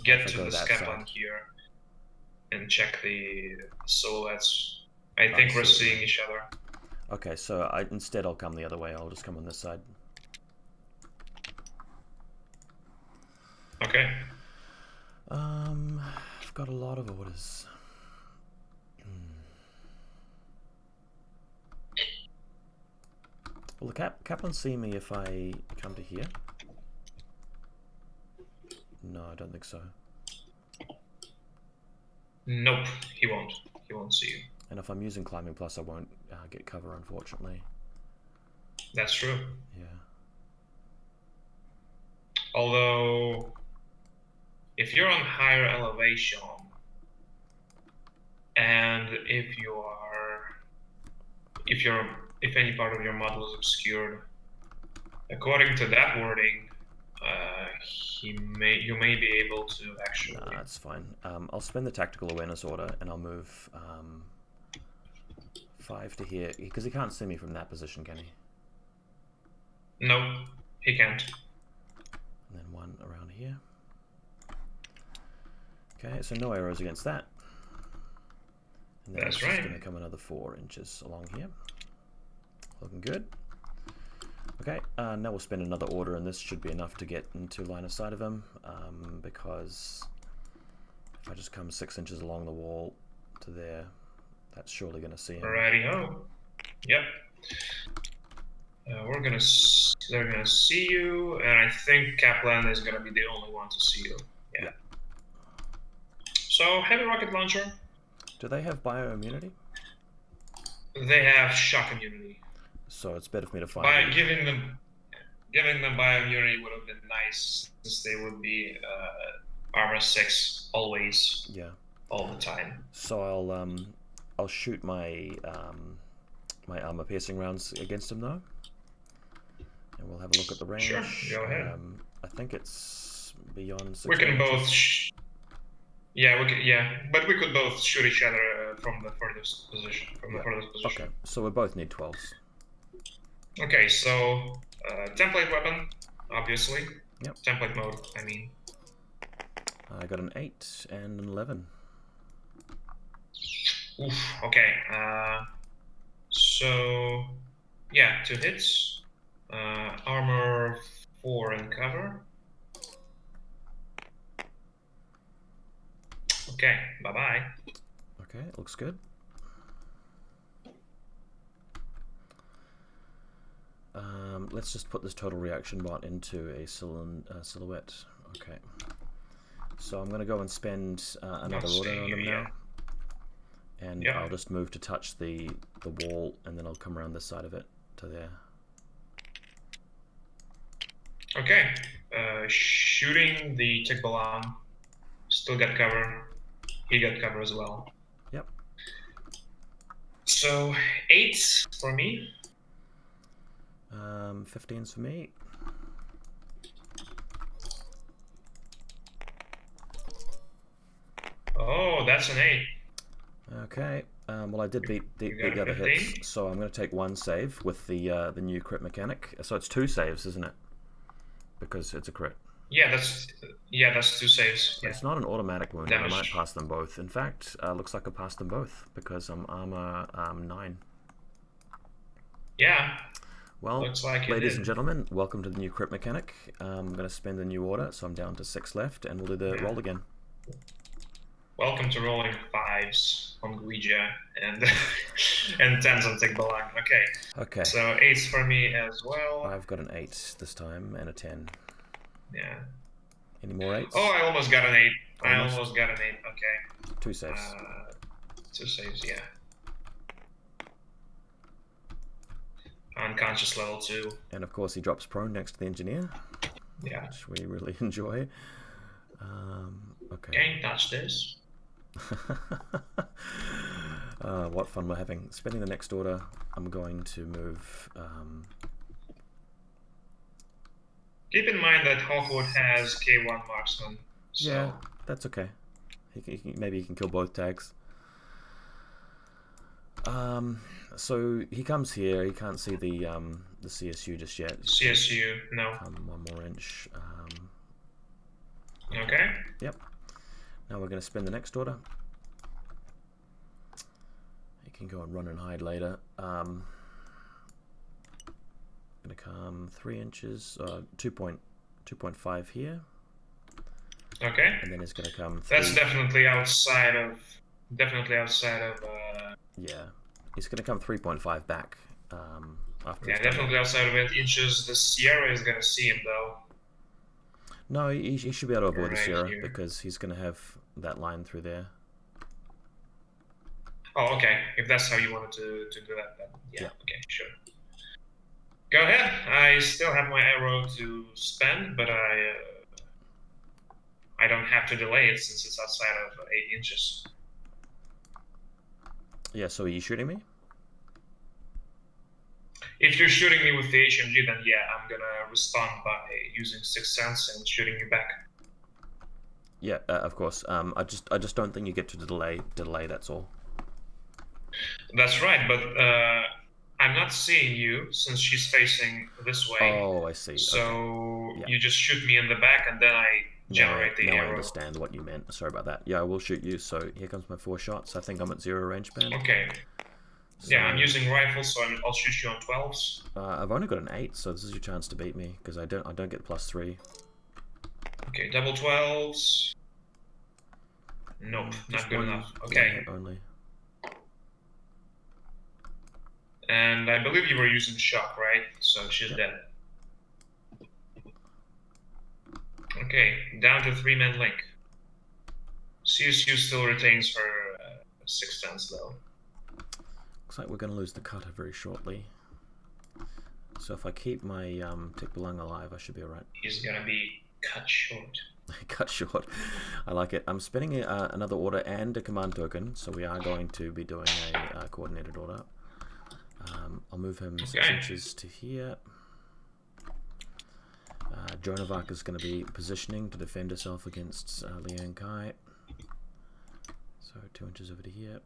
get to the Skeplan here and check the silhouettes, I think we're seeing each other. Okay, so instead I'll come the other way. I'll just come on this side. Okay. I've got a lot of orders. Will the Kaplan see me if I come to here? No, I don't think so. Nope, he won't. He won't see you. And if I'm using Climbing Plus, I won't get cover, unfortunately. That's true. Yeah. Although, if you're on higher elevation, and if any part of your model is obscured, according to that wording, you may be able to actually. Nah, that's fine. I'll spend the tactical awareness order, and I'll move 5 to here because he can't see me from that position, can he? No, he can't. And then 1 around here. Okay, so no arrows against that. And then That's it's right. just going to come another 4 inches along here. Looking good. Okay, now we'll spend another order, and this should be enough to get into line of sight of him, because if I just come 6 inches along the wall to there, that's surely going to see him. Alrighty-ho. Yep. They're gonna see you, and I think Kaplan is gonna be the only one to see you. Yeah. So heavy rocket launcher. Do they have bioimmunity? They have shock immunity. So it's better for me to find. Giving them bioimmunity would have been nice, since they would be armor 6 always. Yeah. All the time. So I'll shoot my my armor piercing rounds against him though. And we'll have a look at the range. Sure, go ahead. I think it's beyond 6 We can inches. both. But we could both shoot each other from the furthest position. Okay, so we both need 12s. Okay, so template weapon, obviously. Yep. Template mode, I mean. I got an 8 and an 11. Oof. Okay. So yeah, 2 hits. Armor 4 and cover. Okay, bye-bye. Okay, looks good. Let's just put this total reaction bot into a silhouette. Okay. So I'm going to go and spend another order on him now. And I'll just move to touch the wall, and then I'll come around this side of it to there. Okay. Shooting the tick balloon. Still got cover. He got cover as well. Yep. So 8 for me. 15s for me. Oh, that's an 8. Okay. Well, I did beat the other 15? hits, so I'm going to take 1 save with the new crit mechanic. So it's 2 saves, isn't it? Because it's a crit. Yeah, that's 2 saves. Yeah. It's not an automatic wound. Damage. I might pass them both. In fact, looks like I passed them both because I'm armor 9. Yeah. Well, looks like ladies and gentlemen, welcome to the new crit mechanic. I'm going to spend the new order, so I'm down to 6 left, and we'll do the roll again. Welcome to rolling 5s on Ouija and and 10s on Tick Balloon. Okay. Okay. So 8s for me as well. I've got an 8 this time and a 10. Yeah. Any more 8s? Oh, I almost got an 8. Almost. I almost got an 8. Okay. 2 saves. 2 saves, yeah. Unconscious level 2. And of course, he drops prone next to the engineer. Yeah. Which we really enjoy. Okay. Can't touch this. What fun we're having. Spending the next order, I'm going to move... Keep in mind that Hawkwood has K1 marksman, So. Yeah, that's okay. Maybe he can kill both tags. So he comes here. He can't see the CSU just yet. CSU, no. Come 1 more inch. Okay. Yep. Now we're going to spin the next order. He can go and run and hide later. Going to come 3 inches, 2.5 here. Okay. And then it's going to come 3. That's definitely outside of. Yeah, he's going to come 3.5 back. After Yeah, definitely outside of 8 inches. The Sierra is gonna see him though. No, he should be able to avoid the Right Sierra here. because he's going to have that line through there. Oh, okay. If that's how you wanted to do that, then yeah. Yeah. Okay, sure. Go ahead. I still have my arrow to spend, but I don't have to delay it since it's outside of 8 inches. Yeah, so are you shooting me? If you're shooting me with the HMG, then yeah, I'm gonna respond by using Sixth Sense and shooting you back. Yeah, of course. I just don't think you get to delay. That's all. That's right, but I'm not seeing you since she's facing this way. Oh, I see. So okay. Yeah. you just shoot me in the back, and then I generate the now arrow. I understand what you meant. Sorry about that. Yeah, I will shoot you. So here comes my 4 shots. I think I'm at 0 range band. Okay. So, yeah, I'm using rifle, so I'll shoot you on 12s. I've only got an 8, so this is your chance to beat me because I don't get +3. Okay, double 12s. Nope, not good enough. Okay. Only. And I believe you were using shock, right? So she's dead. Okay, down to 3-man link. CSU still retains her 6th sense though. Looks like we're going to lose the cutter very shortly. So if I keep my tick belung alive, I should be alright. He's gonna be cut short. Cut short. I like it. I'm spinning another order and a command token, so we are going to be doing a coordinated order. I'll move him 6 inches to here. Joan of Arc is going to be positioning to defend herself against Liang Kai. So 2 inches over to here.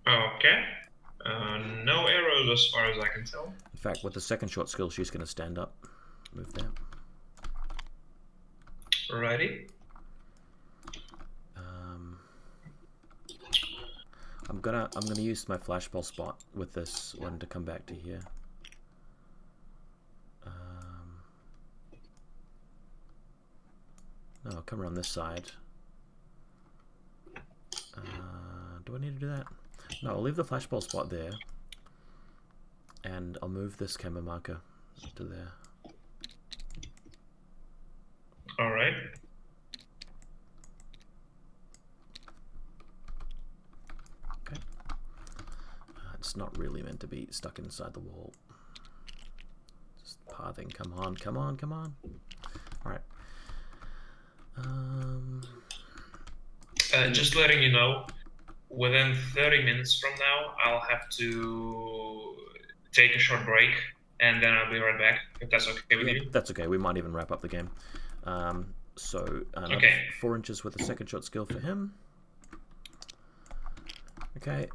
Okay. No arrows as far as I can tell. In fact, with the second short skill, she's going to stand up. Move there. Ready? I'm gonna use my flashball spot with this one to come back to here. No, I'll come around this side. Do I need to do that? No, I'll leave the flashball spot there. And I'll move this camera marker to there. Alright. Okay. It's not really meant to be stuck inside the wall. Just pathing. Come on, come on, come on. Alright. Just letting you know, within 30 minutes from now, I'll have to take a short break, and then I'll be right back, if that's okay with you. That's okay. We might even wrap up the game. So another 4 inches with a second shot skill for him. Okay,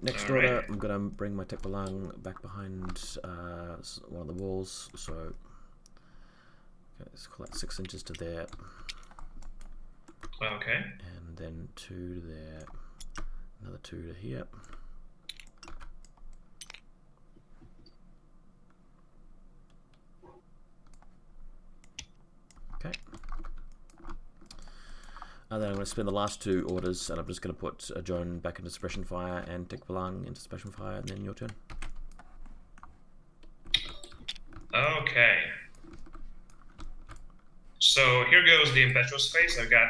next order, I'm going to bring my Tek Balang back behind one of the walls. So okay, let's call that 6 inches to there. Okay. And then 2 to there. Another 2 to here. Okay. And then I'm going to spin the last 2 orders, and I'm just going to put Joan back into suppression fire and Tek Balang into suppression fire, and then your turn. Okay. So here goes the impetuous phase. I've got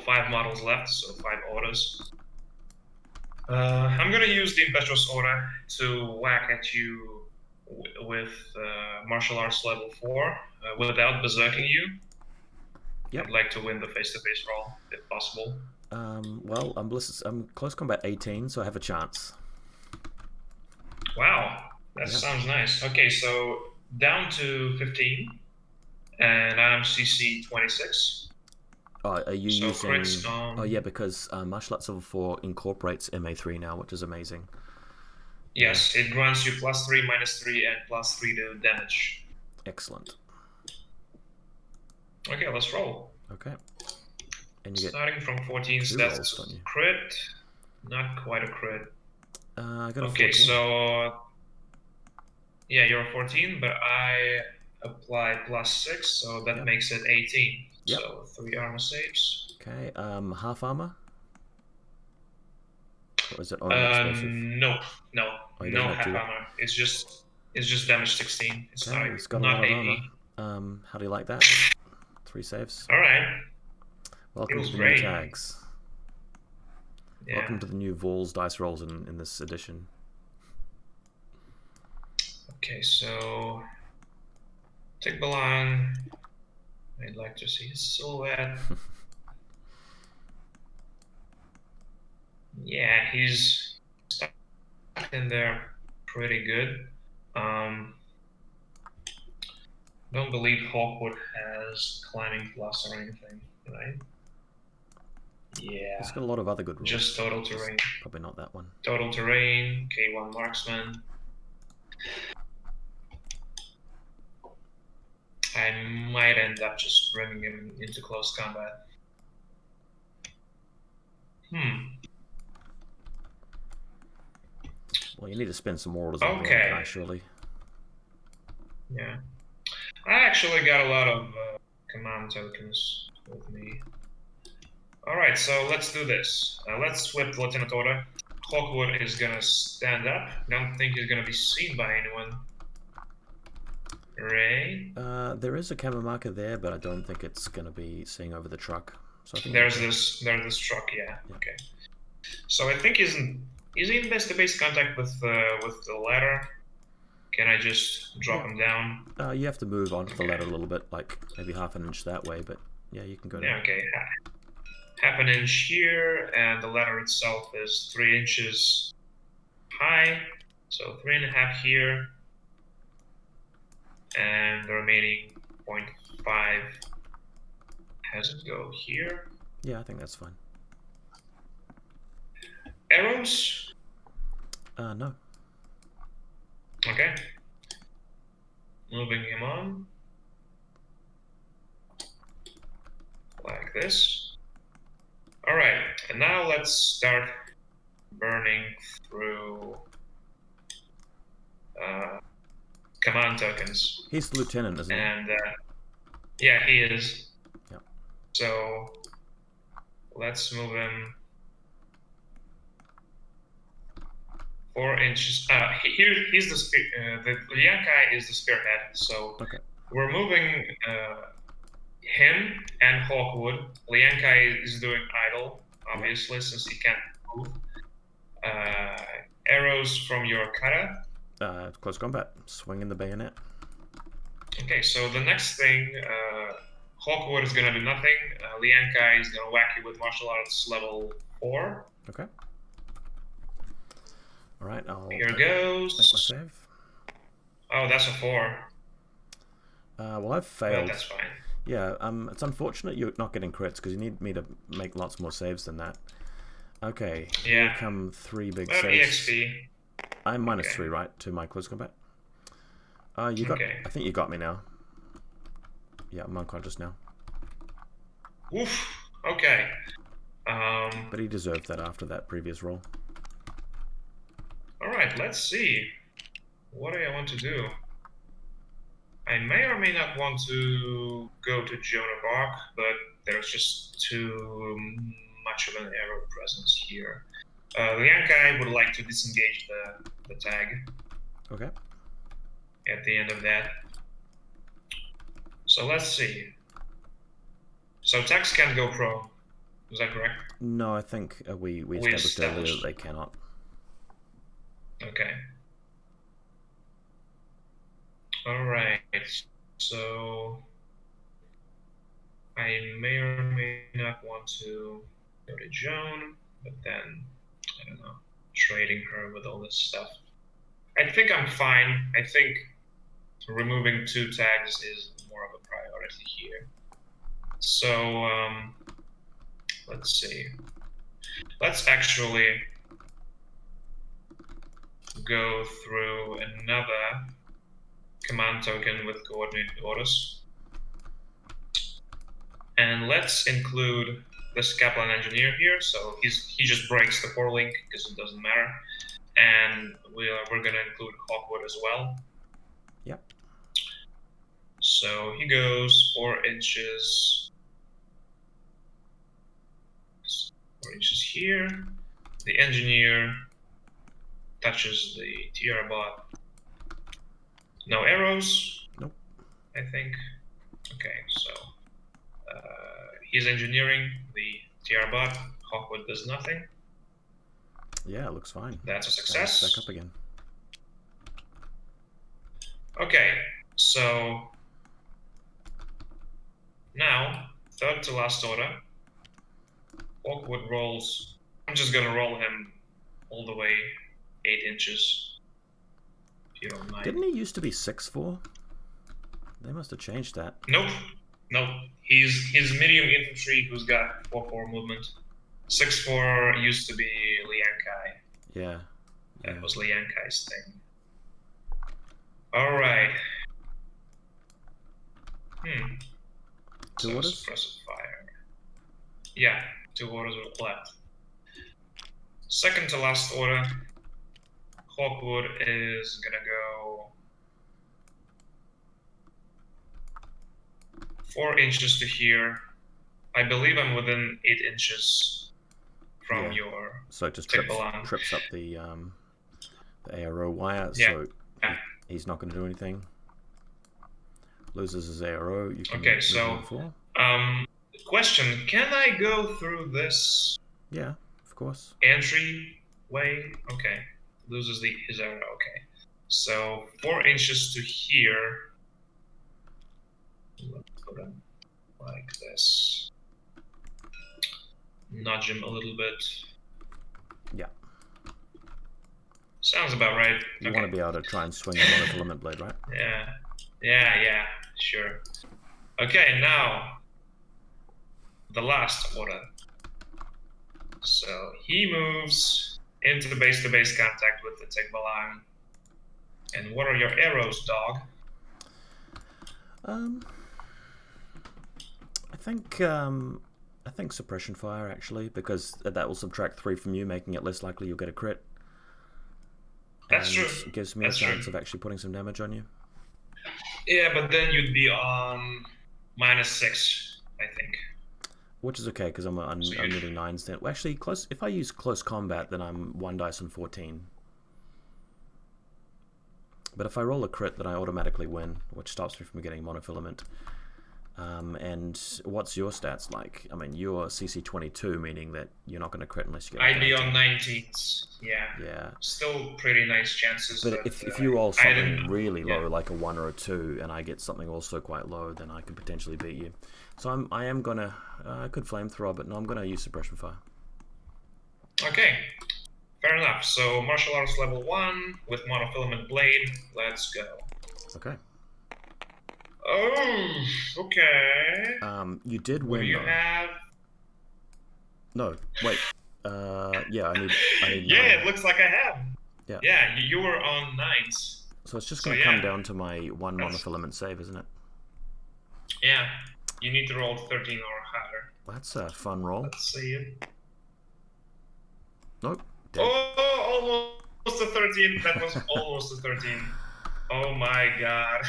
5 models left, so 5 orders. I'm going to use the impetuous order to whack at you with martial arts level 4 without berserking you. Yep. I'd like to win the face-to-face roll, if possible. Well, I'm close combat 18, so I have a chance. Wow, that Yeah. sounds nice. Okay, so down to 15, and I'm CC 26. Oh, are you So using? crits on. Oh yeah, because Martial Arts Level 4 incorporates MA3 now, which is amazing. Yes, it grants you +3, -3, and +3 to damage. Excellent. Okay, let's roll. Okay. And you get Starting from 14, 2 that's rolls, don't you? crit. Not quite a crit. I got a Okay, 14. so yeah, you're 14, but I apply +6, so that Yep. makes it 18. Yep. So 3 armor saves. Okay. Half armor. Or is it only explosive? No, Oh, he doesn't have half to. armor. It's just damage 16. It's Okay, he's got a not lot of AP. armor. How do you like that? 3 saves. All right. Welcome Feels to the great. new tags. Yeah. Welcome to the new Vols dice rolls in this edition. Okay, so take Balan. I'd like to see his silhouette. Yeah, he's stuck in there pretty good. Don't believe Hawkwood has climbing plus or anything, right? Yeah. He's got a lot of other good rolls. Just total terrain. Probably not that one. Total terrain, K1 marksman. I might end up just bringing him into close combat. Well, you need to spend some orders on the Okay. guy, surely. Yeah. I actually got a lot of command tokens with me. Alright, so let's do this. Let's flip Lieutenant Order. Hawkwood is gonna stand up. Don't think he's gonna be seen by anyone. Ray? There is a camera marker there, but I don't think it's going to be seeing over the truck. So I think There's this truck, yeah. Okay. So I think is he in base contact with the ladder? Can I just drop him down? You have to move onto the ladder a little bit, like maybe half an inch that way, but yeah, you can go down. Yeah, okay. Half an inch here, and the ladder itself is 3 inches high, so 3.5 here, and the remaining 0.5 has to go here. Yeah, I think that's fine. Arrows? No. Okay. Moving him on. Like this. Alright, and now let's start burning through command tokens. He's the lieutenant, isn't he? And yeah, he is. Yep. So let's move him 4 inches. He's the Liankai is the spearhead. So Okay. we're moving him and Hawkwood. Liankai is doing idle, obviously, since he can't move. Arrows from your kata. Close combat. Swinging the bayonet. Okay, so the next thing, Hawkwood is gonna do nothing. Liankai is gonna whack you with martial arts level 4. Okay. All right. Here goes. Make my save. Oh, that's a 4. Well, I've But failed. that's fine. Yeah. It's unfortunate you're not getting crits because you need me to make lots more saves than that. Okay. Yeah. Here come 3 big Well, saves. EXP. I'm minus Okay. 3, right, to my close combat. You got. Okay. I think you got me now. Yeah, I'm unconscious now. Oof. Okay. But he deserved that after that previous roll. All right. Let's see. What do I want to do? I may or may not want to go to Joan of Arc, but there's just too much of an arrow presence here. Liankai would like to disengage the tag. Okay. At the end of that. So let's see. So tags can't go prone. Is that correct? No, I think we established earlier that they cannot. Okay. All right. So I may or may not want to go to Joan, but then I don't know, trading her with all this stuff. I think I'm fine. I think removing 2 tags is more of a priority here. So let's see. Let's actually go through another command token with coordinated orders. And let's include this Kaplan engineer here. So he just breaks the core link because it doesn't matter. And we're going to include Hawkwood as well. Yep. So he goes 4 inches. 4 inches here. The engineer touches the TR bot. No arrows. Nope. I think. Okay, so he's engineering the TR bot. Hawkwood does nothing. Yeah, it looks fine. That's a success. Back up again. Okay, so now, third to last order. Hawkwood rolls. I'm just gonna roll him all the way 8 inches. If you don't mind. Didn't he used to be 6'4"? They must have changed that. Nope. Nope. He's medium infantry who's got 4/4 movement. 6'4" used to be Liang Kai. Yeah. That was Liang Kai's thing. Alright. 2 So orders? suppressive fire. Yeah, 2 orders were left. Second to last order. Hawkwood is gonna go 4 inches to here. I believe I'm within 8 inches from your So it just tick trips balloon. up the ARO wire, Yeah. so he's not going to do anything. Loses his ARO. You can Okay, move so him forward. question: can I go through this Yeah, of course. entry way? Okay, loses his arrow. Okay, so 4 inches to here. Let's put him like this. Nudge him a little bit. Yeah. Sounds about right. You Okay. want to be able to try and swing the monofilament blade, right? Yeah, sure. Okay, now the last order. So he moves into base-to-base contact with the Tegbalang. And what are your arrows, dog? I think suppression fire actually, because that will subtract 3 from you, making it less likely you'll get a crit. That's and true. It gives me That's a chance true. of actually putting some damage on you. Yeah, but then you'd be on -6, I think. Which is okay because I'm nearly 9 stand. Well, actually, close. If I use close combat, then I'm 1 dice and 14. But if I roll a crit, then I automatically win, which stops me from getting monofilament. And what's your stats like? I mean, you're CC 22, meaning that you're not going to crit unless you get. I'd be on 19s. Yeah. Yeah. Still pretty nice chances. But if you roll something really low, like a 1 or a 2, and I get something also quite low, then I could potentially beat you. So I am gonna. I could flamethrower, but no, I'm gonna use suppression fire. Okay. Fair enough. So martial arts level 1 with monofilament blade. Let's go. Okay. Oh, okay. You did win. What do you though. have? No, wait. Yeah, I need. Yeah, 9. it looks like I have. Yeah. Yeah, you were on 9s. So it's just So, going to come yeah. down to my 1 monofilament save, isn't it? Yeah, you need to roll 13 or higher. That's a fun roll. Let's see it. Nope. Dead. Oh, almost a 13. That was almost a 13. Oh my god.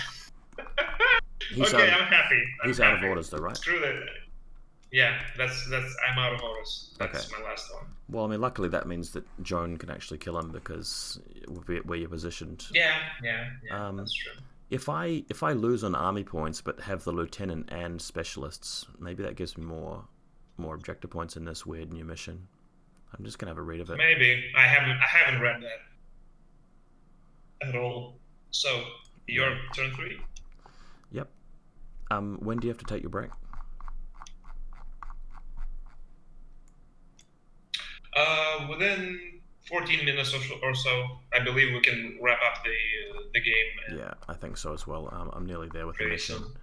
Okay, I'm happy. He's out of orders though, right? Screw that. Yeah, that's I'm out of orders. That's Okay. my last one. Well, I mean, luckily that means that Joan can actually kill him because where you're positioned. Yeah, that's true. If I lose on army points but have the lieutenant and specialists, maybe that gives me more objective points in this weird new mission. I'm just gonna have a read of it. Maybe I haven't read that at all. So your turn 3. Yep. When do you have to take your break? Within 14 minutes or so. I believe we can wrap up the game. Yeah, I think so as well. I'm nearly there with the Pretty mission. soon.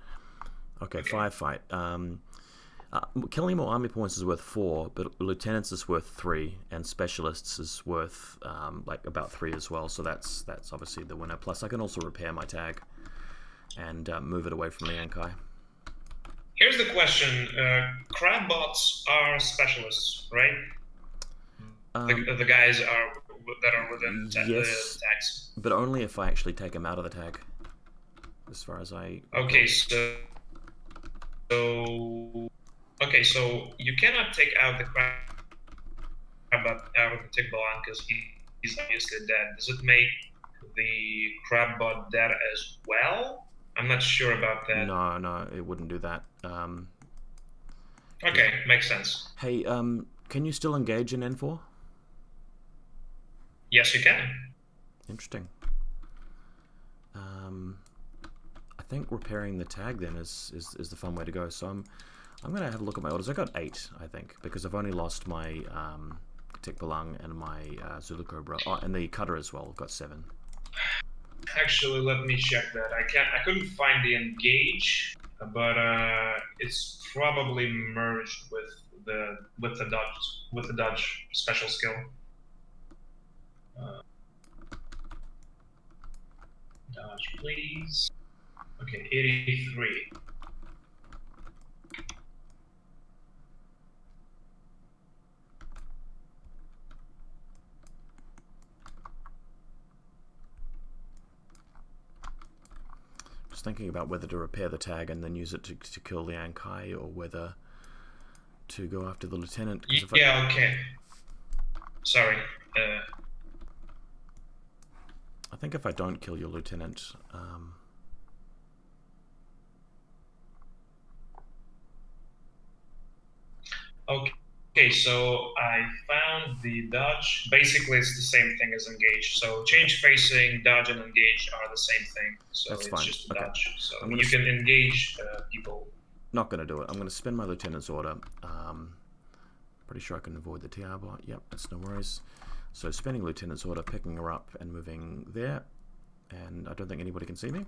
Okay, Okay. firefight. Killing more army points is worth 4, but lieutenants is worth 3, and specialists is worth like about 3 as well. So that's obviously the winner. Plus, I can also repair my tag and move it away from the Yankai. Here's the question: crab bots are specialists, right? The guys that are within yes, the tags. But only if I actually take them out of the tag. As far as I. Okay, so you cannot take out the crab bot out of the tick balloon because he's obviously dead. Does it make the crab bot dead as well? I'm not sure about that. No, it wouldn't do that. Okay, makes sense. Hey, can you still engage in N4? Yes, you can. Interesting. I think repairing the tag then is the fun way to go. So I'm gonna have a look at my orders. I got 8, I think, because I've only lost my Tick Balang and my Zulu Cobra, and the Cutter as well. Got 7. Actually, let me check that. I couldn't find the engage, but it's probably merged with the dodge special skill. Dodge, please. Okay, 83. Just thinking about whether to repair the tag and then use it to kill the Yankai, or whether to go after the lieutenant. Yeah, okay. Sorry. I think if I don't kill your lieutenant, Okay, so I found the dodge. Basically, it's the same thing as engage. So change facing, dodge, and engage are the same thing. So That's it's fine. just a Okay. dodge. So you can engage people. Not going to do it. I'm going to spend my lieutenant's order. Pretty sure I can avoid the TR bot. Yep, that's no worries. So spending lieutenant's order, picking her up and moving there. And I don't think anybody can see me.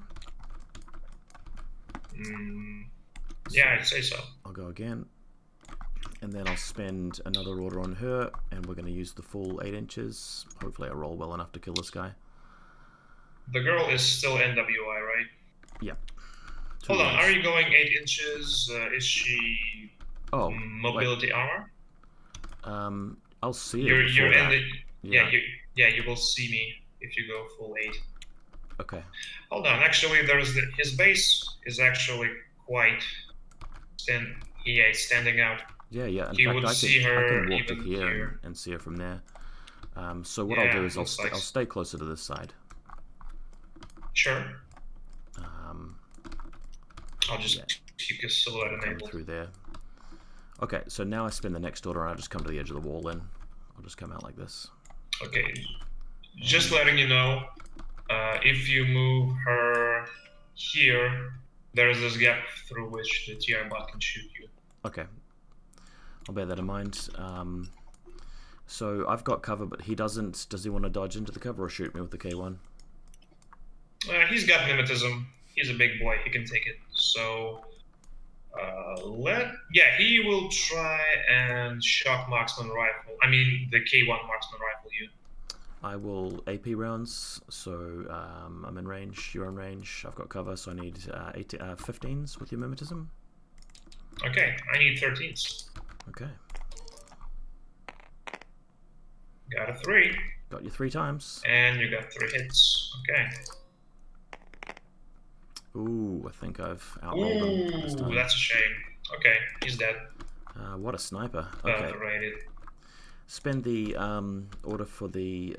Yeah, I'd say so. I'll go again. And then I'll spend another order on her, and we're going to use the full 8 inches. Hopefully I roll well enough to kill this guy. The girl is still NWI, right? Yep. Hold on, are you going 8 inches? Is she mobility armor? I'll see it. You're in the yeah. You will see me if you go full 8. Okay. Hold on, actually his base is actually quite standing out. Yeah. In You fact, would I see her can walk to even here here. and see her from there. So what I'll do is I'll stay closer to this side. Sure. I'll just keep your silhouette enabled. Through there. Okay, so now I spend the next order and I just come to the edge of the wall then. I'll just come out like this. Okay. Just letting you know, if you move her here, there's this gap through which the TR bot can shoot you. Okay. I'll bear that in mind. So I've got cover, but he doesn't. Does he want to dodge into the cover or shoot me with the K1? He's got mimetism. He's a big boy. He can take it. So, he will try and shock marksman rifle. I mean, the K1 marksman rifle you. I will AP rounds, so I'm in range, you're in range, I've got cover, so I need 15s with your mimetism. Okay, I need 13s. Okay. Got a 3. Got you 3 times. And you got 3 hits. Okay. Ooh, I think I've outrolled him this time. Ooh, that's a shame. Okay, he's dead. What a sniper. Okay. Rated. Spend the order for the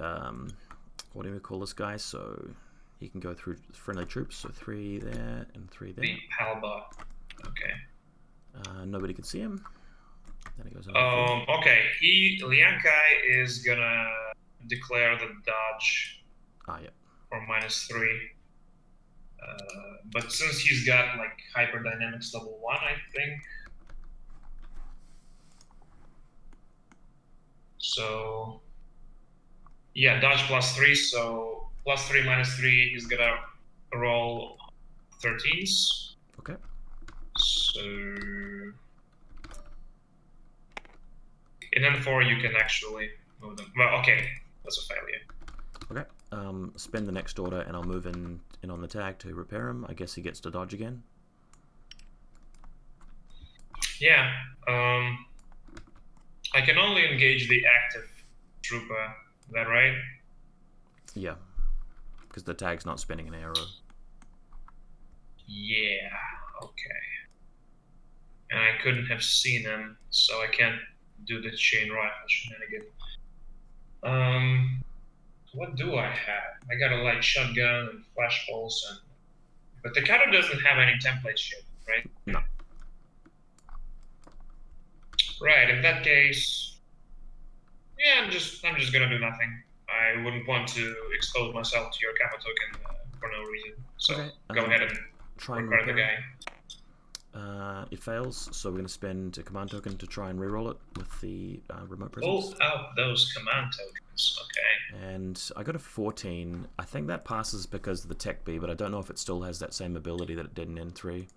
what do we call this guy? So he can go through friendly troops. So 3 there and 3 there. The Palba. Okay. Nobody can see him. Then he goes okay. Liankai is gonna declare the dodge. Yeah. For -3. But since he's got like hyperdynamics level 1, I think. So Yeah, dodge +3, so +3 -3, he's gonna roll 13s. Okay. So in N4 you can actually move them. Well, okay, that's a failure. Okay. Spend the next order, and I'll move in on the tag to repair him. I guess he gets to dodge again. Yeah. I can only engage the active trooper. Is that right? Yeah, because the tag's not spinning an arrow. Yeah. Okay. And I couldn't have seen him, so I can't do the chain rifle shenanigan. What do I have? I got a light shotgun and flash pulse, but the cutter doesn't have any templates yet, right? No. Right. In that case, yeah, I'm just gonna do nothing. I wouldn't want to expose myself to your kappa token for no reason. So Okay, go ahead and try and repair the repair. guy. It fails, so we're going to spend a command token to try and reroll it with the remote Pull presence. out those command tokens. Okay. And I got a 14. I think that passes because of the tech B, but I don't know if it still has that same ability that it did in N3.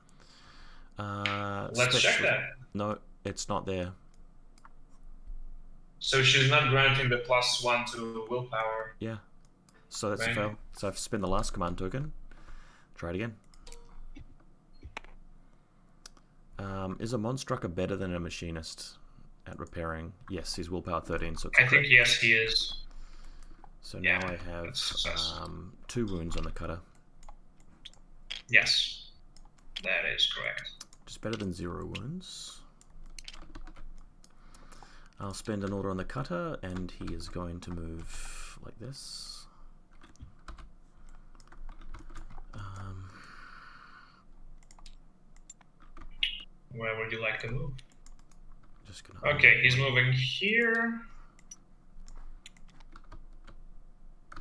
Let's check that. No, it's not there. So she's not granting the +1 to willpower. Yeah. So that's a fail. So I've spent the last command token. Try it again. Is a Monstrucker better than a Machinist at repairing? Yes, he's willpower 13, so it's I think yes, he is. So Yeah, now I have 2 wounds on the cutter. Yes, that is correct. Just better than 0 wounds. I'll spend an order on the cutter, and he is going to move like this. Where would you like to move? Just gonna. Okay, he's moving here.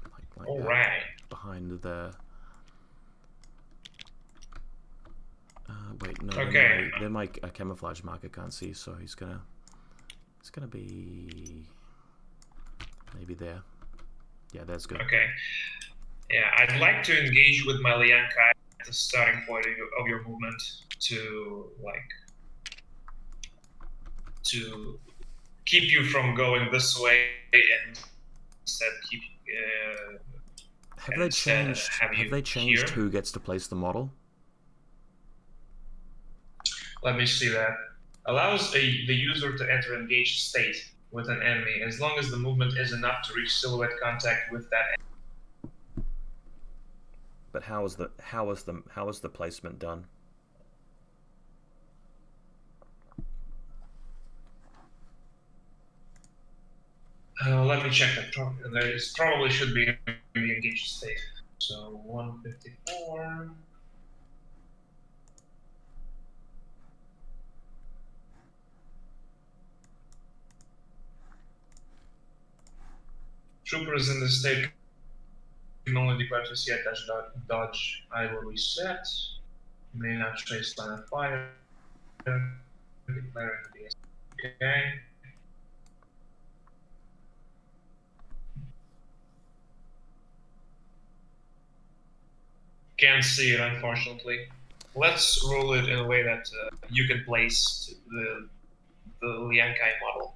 Like All that, right. behind the. Wait, no. Okay. Then my camouflage marker can't see, so he's gonna. It's gonna be. Maybe there. Yeah, that's good. Okay. Yeah, I'd like to engage with my Liankai at the starting point of your movement to keep you from going this way and instead keep. Have they changed? Have they changed here? who gets to place the model? Let me see that. Allows the user to enter engaged state with an enemy as long as the movement is enough to reach silhouette contact with that enemy. But how is the placement done? Let me check that. There probably should be in the engaged state. So 154. Troopers in the state can only declare to see dodge. I will reset. May not trace line of fire. Declare the okay. Can't see it, unfortunately. Let's rule it in a way that you can place the Liankai model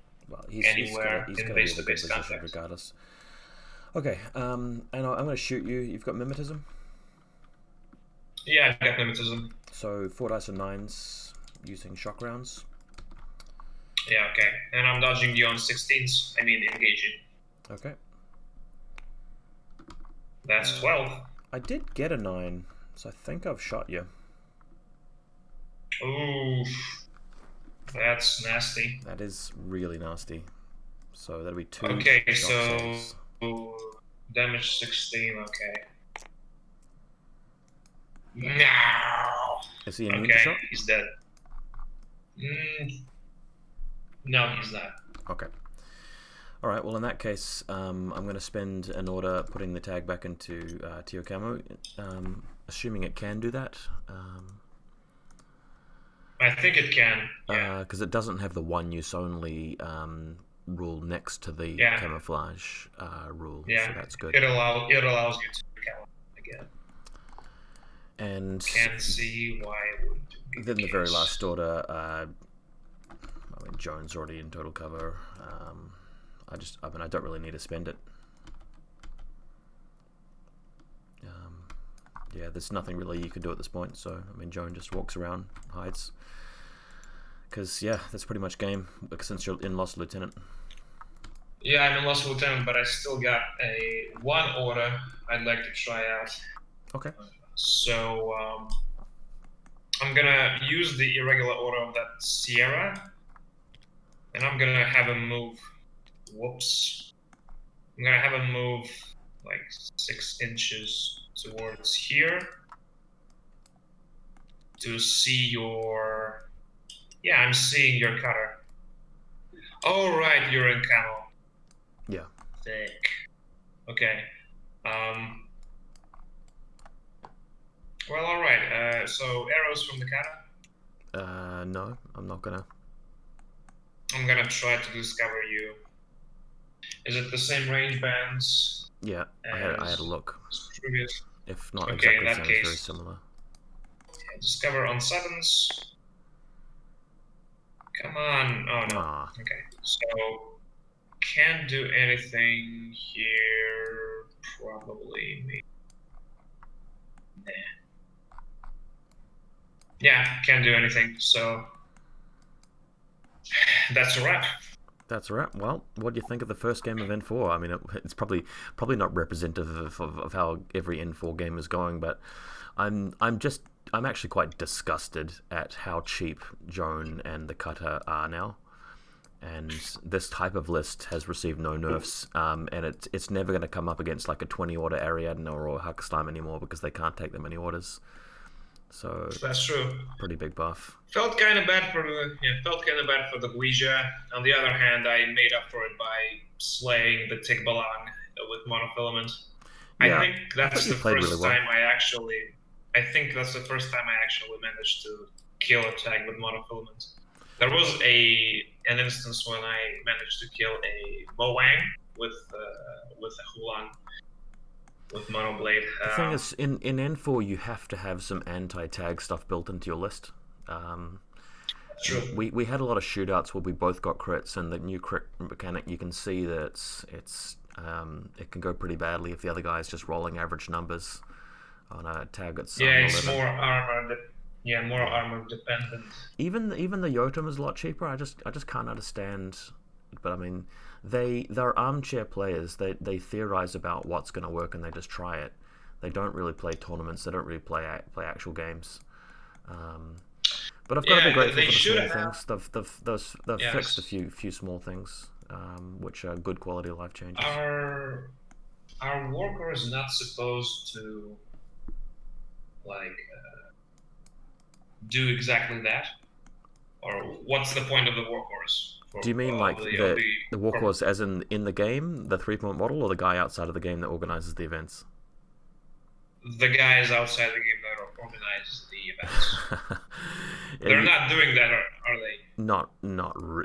anywhere in base-to-base contact. Regardless. Okay, and I'm going to shoot you. You've got mimetism? Yeah, I've got mimetism. So 4 dice and 9s using shock rounds. Yeah, okay. And I'm dodging you on 16s. I mean, engaging. Okay. That's 12. I did get a 9, so I think I've shot you. Oof. That's nasty. That is really nasty. So that'll be 2. Okay, shock so saves. damage 16, okay. No. Is he immune to shock? He's dead. No, he's not. Okay. All right. Well, in that case, I'm going to spend an order putting the tag back into Tio Camo, assuming it can do that. I think it can. Because it doesn't have the 1 use only rule next to the camouflage rule, so that's good. It allows you to camouflage again. And can't see why it wouldn't be then the very last order, I mean, Joan's already in total cover. I mean, I don't really need to spend it. Yeah, there's nothing really you can do at this point, so I mean, Joan just walks around, hides. Because, yeah, that's pretty much game, since you're in Lost Lieutenant. Yeah, I'm in Lost Lieutenant, but I still got one order I'd like to try out. Okay. So, I'm gonna use the irregular order of that Sierra, and I'm gonna have him move, whoops. I'm gonna have him move like 6 inches towards here to see your, yeah, I'm seeing your cutter. Oh, right, you're in camo. Yeah. Thick. Okay. Well, all right. So arrows from the cutter? No, I'm not gonna. I'm gonna try to discover you. Is it the same range bands? Yeah, I had a look. Previous? If not Okay, exactly in the that same, case, it's very similar. Yeah, discover on 7s. Come on. Oh, no. Ah. Okay. So, can't do anything here. Probably me. Nah. Yeah, can't do anything. So, that's a wrap. That's all right. Well, what do you think of the first game of N4? I mean, it's probably not representative of how every N4 game is going, but I'm actually quite disgusted at how cheap Joan and the cutter are now. And this type of list has received no nerfs, and it's never going to come up against like a 20 order Ariadne or Huck Slime anymore because they can't take that many orders. So that's true. Pretty big buff. Felt kind of bad for the Guija. On the other hand, I made up for it by slaying the Tikbalang with monofilament. Yeah, I think that's the first time I think that's the first time I actually managed to kill a tag with monofilament. There was an instance when I managed to kill a Moang with a Hulang with monoblade. The thing is, in N4 you have to have some anti-tag stuff built into your list. True. We had a lot of shootouts where we both got crits, and the new crit mechanic, you can see that it can go pretty badly if the other guy is just rolling average numbers on a tag that's it's more armor. More armor dependent. Even the Yotam is a lot cheaper. I just can't understand. But I mean, they're armchair players. They theorize about what's going to work and they just try it. They don't really play tournaments. They don't really play actual games. But I've got to be grateful for the small things. They've fixed a few small things, which are good quality of life changes. Are workers not supposed to do exactly that? Or what's the point of the workhorse? Do you mean like the workhorse as in the game, the 3-point model, or the guy outside of the game that organizes the events? The guys outside the game that organize the events. They're not doing that, are they?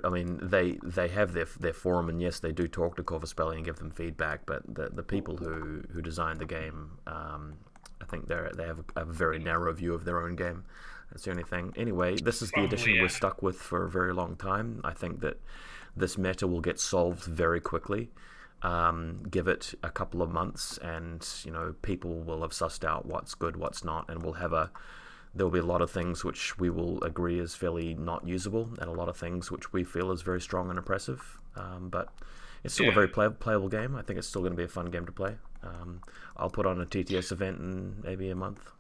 I mean, they have their forum, and yes, they do talk to Corvuspelli and give them feedback. But the people who design the game, I think they have a very narrow view of their own game. That's the only thing. Anyway, this is the edition we're stuck with for a very long time. I think that this meta will get solved very quickly. Give it a couple of months, and people will have sussed out what's good, what's not, and there'll be a lot of things which we will agree is fairly not usable, and a lot of things which we feel is very strong and impressive. But it's still a very playable game. I think it's still going to be a fun game to play. I'll put on a TTS event in maybe a month.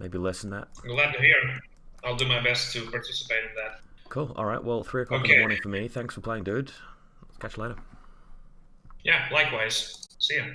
Maybe less than that. Glad to hear. I'll do my best to participate in that. Cool. All right. Well, 3 o'clock in the morning for me. Thanks for playing, dude. Catch you later. Yeah, likewise. See ya.